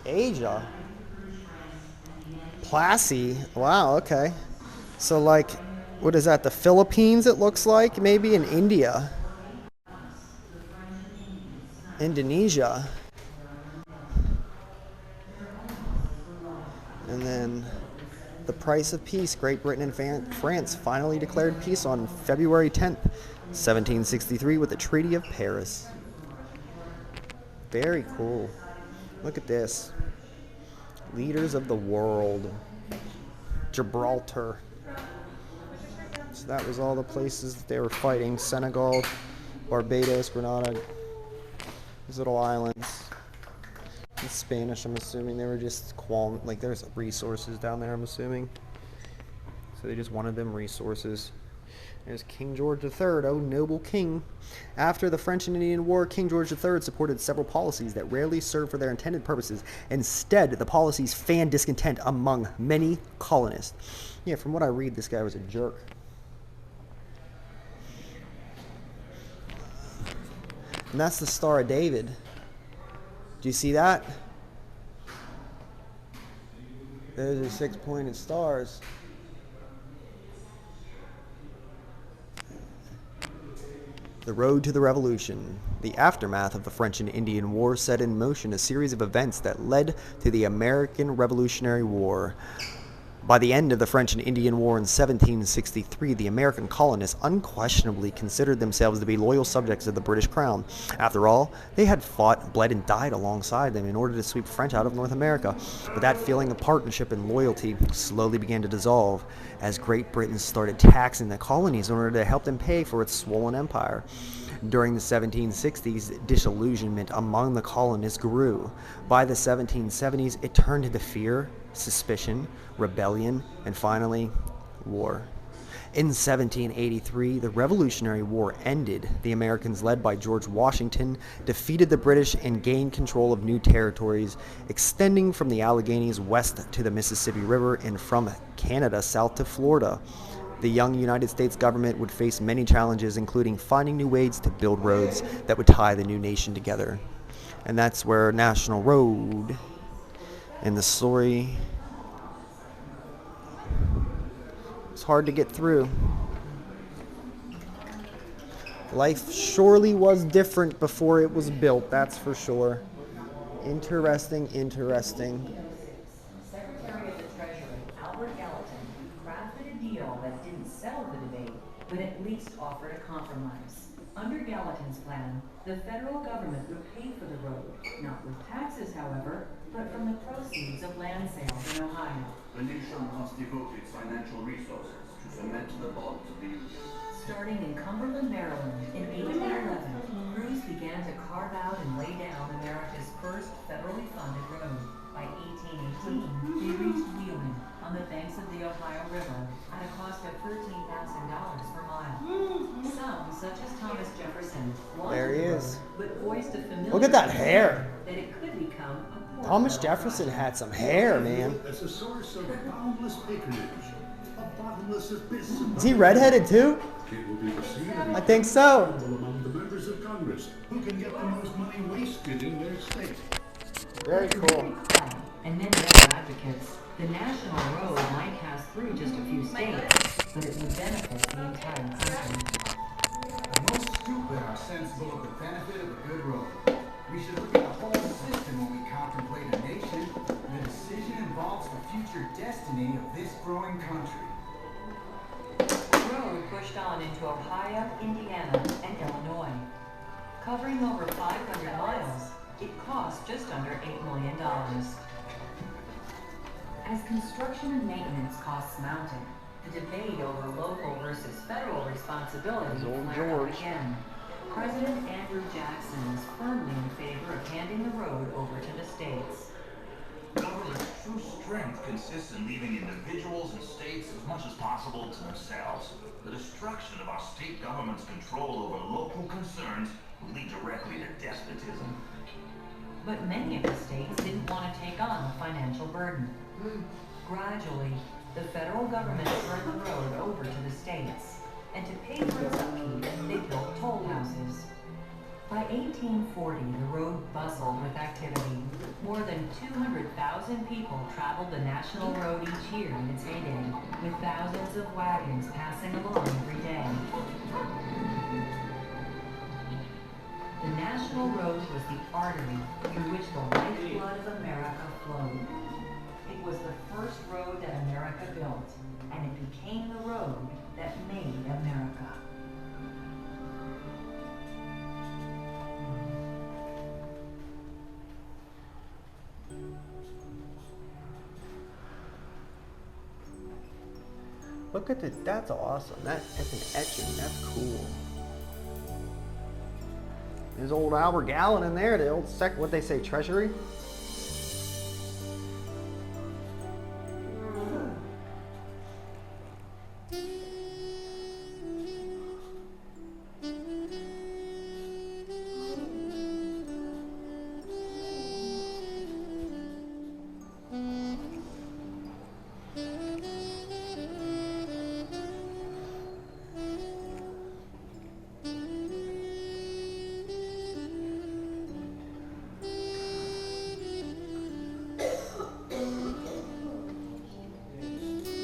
Speaker 2: Asia. Plassey. Wow, okay. So like, what is that? The Philippines, it looks like? Maybe in India. Indonesia. And then the price of peace. Great Britain and France finally declared peace on February 10th, 1763 with the Treaty of Paris. Very cool. Look at this. Leaders of the world. Gibraltar. So that was all the places that they were fighting. Senegal, Barbados, Grenada. These little islands. In Spanish, I'm assuming they were just like there's resources down there, I'm assuming. So they just wanted them resources. There's King George III, oh noble king. After the French and Indian War, King George III supported several policies that rarely served for their intended purposes. Instead, the policies fanned discontent among many colonists. Yeah, from what I read, this guy was a jerk. And that's the Star of David. Do you see that? Those are 6-pointed stars. The road to the Revolution. The aftermath of the French and Indian War set in motion a series of events that led to the American Revolutionary War.
Speaker 1: By the end of the French and Indian War in 1763, the American colonists unquestionably considered themselves to be loyal subjects of the British Crown. After all, they had fought, bled, and died alongside them in order to sweep French out of North America. But that feeling of partnership and loyalty slowly began to dissolve as Great Britain started taxing the colonies in order to help them pay for its swollen empire. During the 1760s, disillusionment among the colonists grew. By the 1770s, it turned into fear, suspicion, rebellion, and finally, war. In 1783, the Revolutionary War ended. The Americans, led by George Washington, defeated the British and gained control of new territories, extending from the Alleghenies west to the Mississippi River and from Canada south to Florida. The young United States government would face many challenges, including finding new ways to build roads that would tie the new nation together. And that's where National Road and the story, it's hard to get through. Life surely was different before it was built, that's for sure. Interesting.
Speaker 6: Secretary of the Treasury, Albert Gallatin, crafted a deal that didn't settle the debate, but at least offered a compromise. Under Gallatin's plan, the federal government would pay for the road, not with taxes, however, but from the proceeds of land sales in Ohio.
Speaker 7: The nation must devote its financial resources to cement the bonds of the Union.
Speaker 6: Starting in Cumberland, Maryland, in 1811, crews began to carve out and lay down America's first federally funded road. By 1818, they reached Wheeling, on the banks of the Ohio River, at a cost of $13,000 per mile. Some, such as Thomas Jefferson,
Speaker 1: There he
Speaker 6: wanted the
Speaker 1: is.
Speaker 6: road, but voiced a familiar
Speaker 1: Look at that hair.
Speaker 6: that it could become a port
Speaker 1: Thomas
Speaker 6: for
Speaker 1: Jefferson
Speaker 6: Ohio.
Speaker 1: had some hair, man.
Speaker 8: As a source of boundless patronage, a bottomless abyss.
Speaker 1: Is he redheaded too?
Speaker 8: It will be the scene of
Speaker 1: I think so.
Speaker 8: among the members of Congress who can get the most money wasted in their state.
Speaker 1: Very cool.
Speaker 6: And many other advocates, the national road might pass through just a few states, but it would benefit the entire country.
Speaker 5: The most stupid are sensible of the benefit of a good road. We should look at the whole system when we contemplate a nation. The decision involves the future destiny of this growing country.
Speaker 6: The road pushed on into Ohio, Indiana, and Illinois. Covering over 500 miles, it cost just under $8 million. As construction and maintenance costs mounted, the debate over local versus federal responsibility flared up again. President Andrew Jackson was firmly in favor of handing the road over to the states.
Speaker 7: Government's true strength consists in leaving individuals and states as much as possible to themselves. The destruction of our state government's control over local concerns would lead directly to despotism.
Speaker 6: But many of the states didn't want to take on the financial burden. Gradually, the federal government turned the road over to the states, and to pay for its upkeep, they built toll houses. By 1840, the road bustled with activity. More than 200,000 people traveled the national road each year in its heyday, with thousands of wagons passing along every day. The national road was the artery through which the lifeblood of America flowed. It was the first road that America built, and it became the road that made America.
Speaker 1: Look at it. That's awesome. That's an etching. That's cool. There's old Albert Gallon in there. The old what they say, treasury.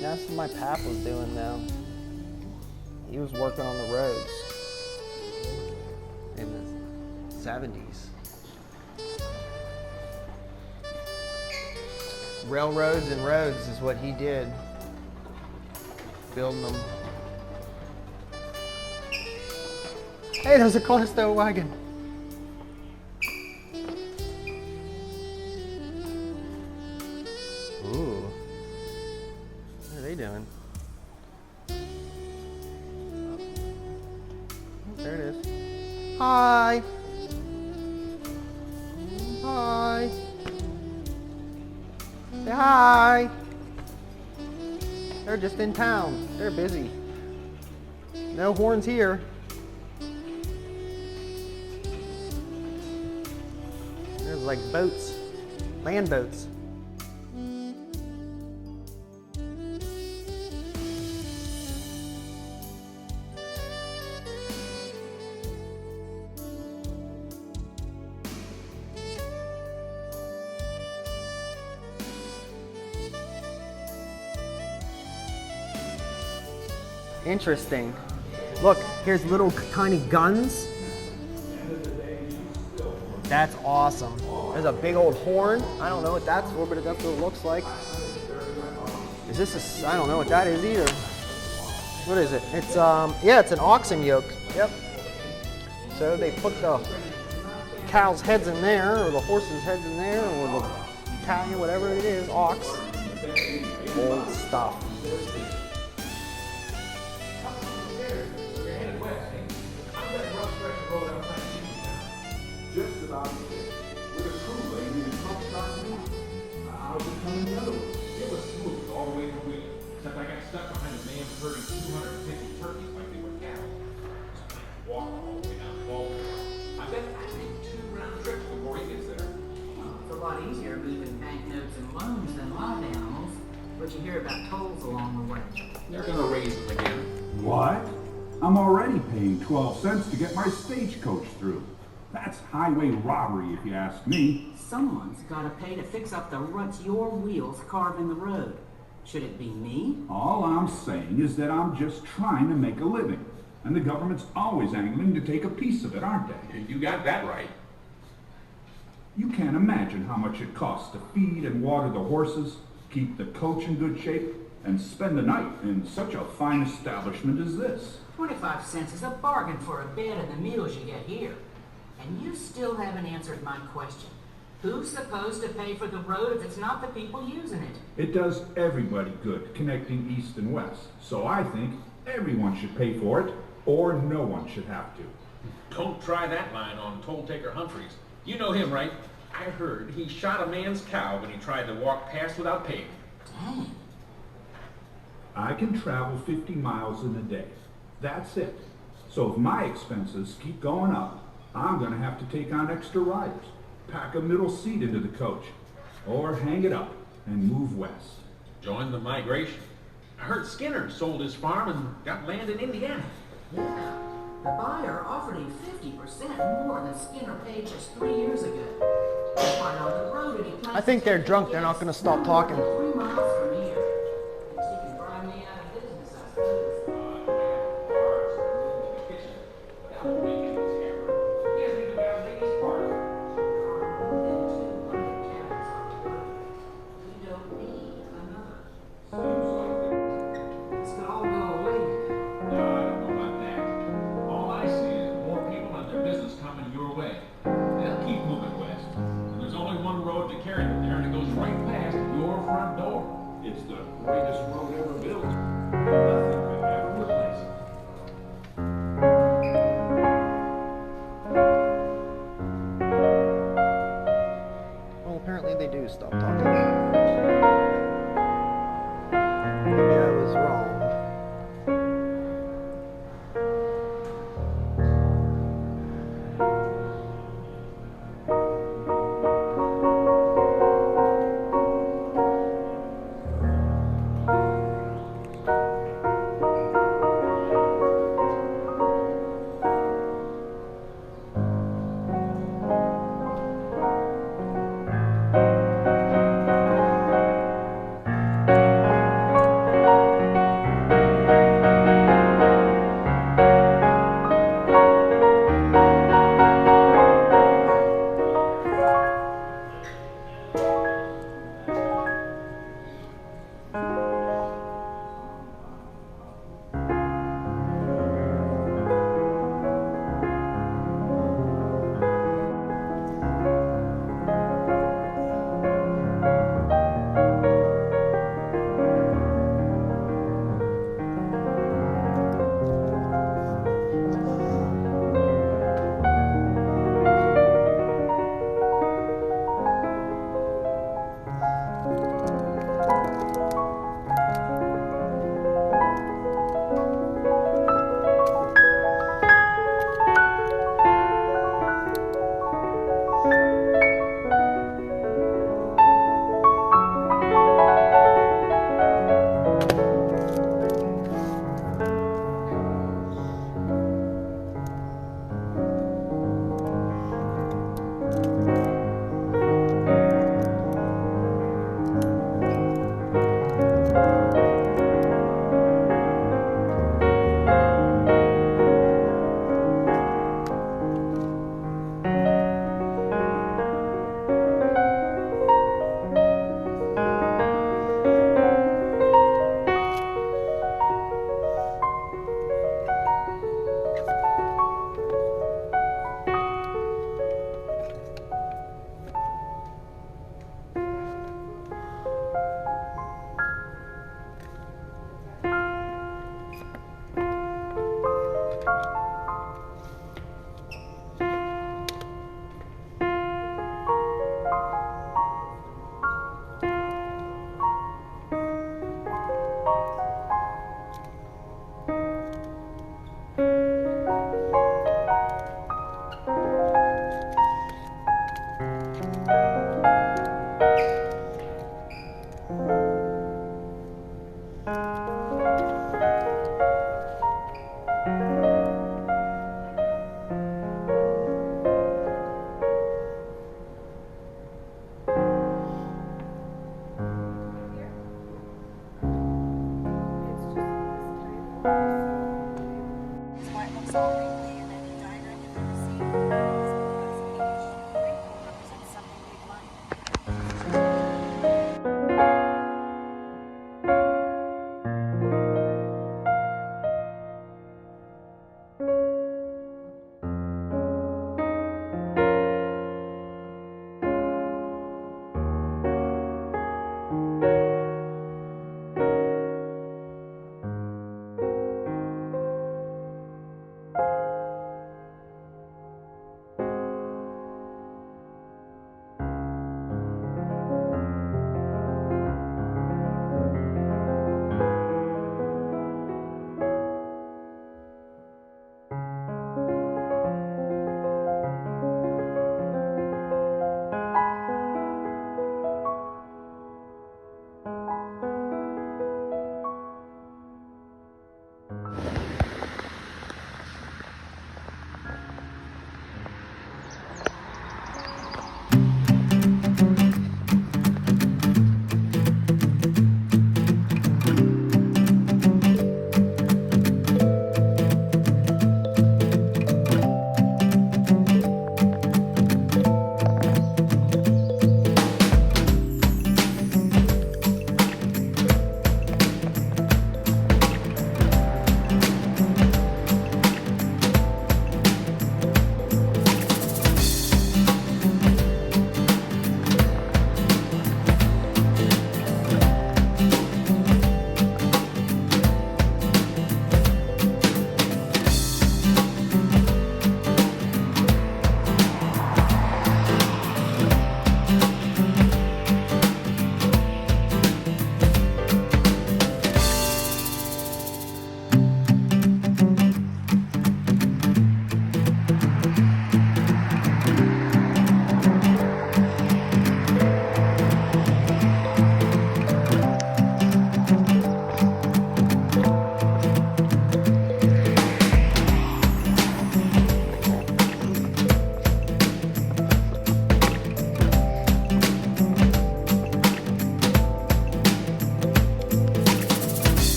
Speaker 1: That's what my pap was doing now. He was working on the roads in the 70s. Railroads and roads is what he did.
Speaker 2: building them. Hey, there's a Callisto wagon. Ooh. What are they doing? There it is. Hi. Hi. Say hi. They're just in town. They're busy. No horns here. There's like boats, land boats. Interesting. Look, here's little tiny guns. That's awesome. There's a big old horn. I don't know what that's for, but that's what it looks like. Is this I don't know what that is either. What is it? It's yeah, it's an oxen yoke. Yep. So they put the cow's heads in there, or the horse's heads in there, or the cow, whatever it is, ox. Old stuff.
Speaker 8: Just about with a crew lady in the truck starting me. I was coming the other way. It was smooth all the way to Wheeler, except I got stuck behind a man herding 250 turkeys like they were cattle. Walked all the way down the ball. I bet I made 2 round trips before he gets there.
Speaker 6: Well, it's a lot easier moving banknotes and loans than live animals, but you hear about tolls along the way.
Speaker 7: They're gonna raise them again.
Speaker 8: What? I'm already paying 12 cents to get my stagecoach through. That's highway robbery, if you ask me.
Speaker 6: Someone's got to pay to fix up the ruts your wheels carve in the road. Should it be me?
Speaker 8: All I'm saying is that I'm just trying to make a living. And the government's always angling to take a piece of it, aren't they?
Speaker 7: You got that right.
Speaker 8: You can't imagine how much it costs to feed and water the horses, keep the coach in good shape, and spend the night in such a fine establishment as this.
Speaker 6: 25 cents is a bargain for a bed and the meals you get here. And you still haven't answered my question. Who's supposed to pay for the road if it's not the people using it?
Speaker 8: It does everybody good, connecting east and west. So I think everyone should pay for it, or no one should have to.
Speaker 9: Don't try that line on Toll Taker Humphreys. You know him, right? I heard he shot a man's cow when he tried to walk past without paying.
Speaker 6: Dang.
Speaker 8: I can travel 50 miles in a day. That's it. So if my expenses keep going up, I'm gonna have to take on extra riders, pack a middle seat into the coach, or hang it up and move west.
Speaker 9: Join the migration. I heard Skinner sold his farm and got land in Indiana.
Speaker 6: Yeah. The buyer offered him 50% more than Skinner paid just 3 years ago. Right on the road, and he plans
Speaker 2: I think
Speaker 6: to
Speaker 2: they're
Speaker 6: take
Speaker 2: drunk.
Speaker 6: the
Speaker 2: They're not
Speaker 6: gas
Speaker 2: going to stop
Speaker 6: no
Speaker 2: talking.
Speaker 6: more than 3 miles from here. Thinks he can drive me out of business, I suppose. We don't need another. This could all go away.
Speaker 9: No, I don't know about that. All I see is more people and their business coming your way. They'll keep moving west. And there's only one road to carry them there, and it goes right past your front door.
Speaker 8: It's the greatest road ever built. Nothing could ever replace it.
Speaker 2: Well, apparently they do stop talking. Maybe I was wrong.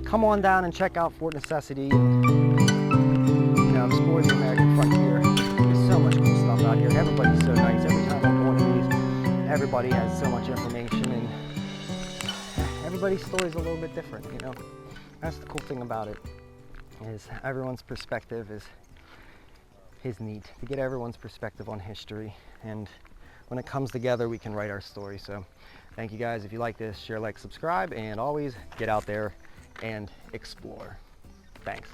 Speaker 2: come on down and check out Fort Necessity and, you know, explore the American frontier. There's so much cool stuff out here. Everybody's so nice. Every time I go to these, everybody has so much information, and everybody's story is a little bit different, you know. That's the cool thing about it, is everyone's perspective is neat, to get everyone's perspective on history, and when it comes together we can write our story. So thank you guys. If you like this, share, like, subscribe, and always get out there and explore. Thanks.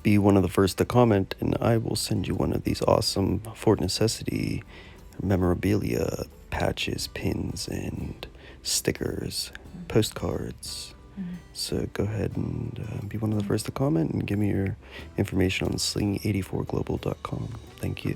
Speaker 1: Be one of the first to comment, and I will send you one of these awesome Fort Necessity memorabilia, patches, pins, and stickers, postcards. So go ahead and be one of the first to comment and give me your information on sling84global.com. Thank you.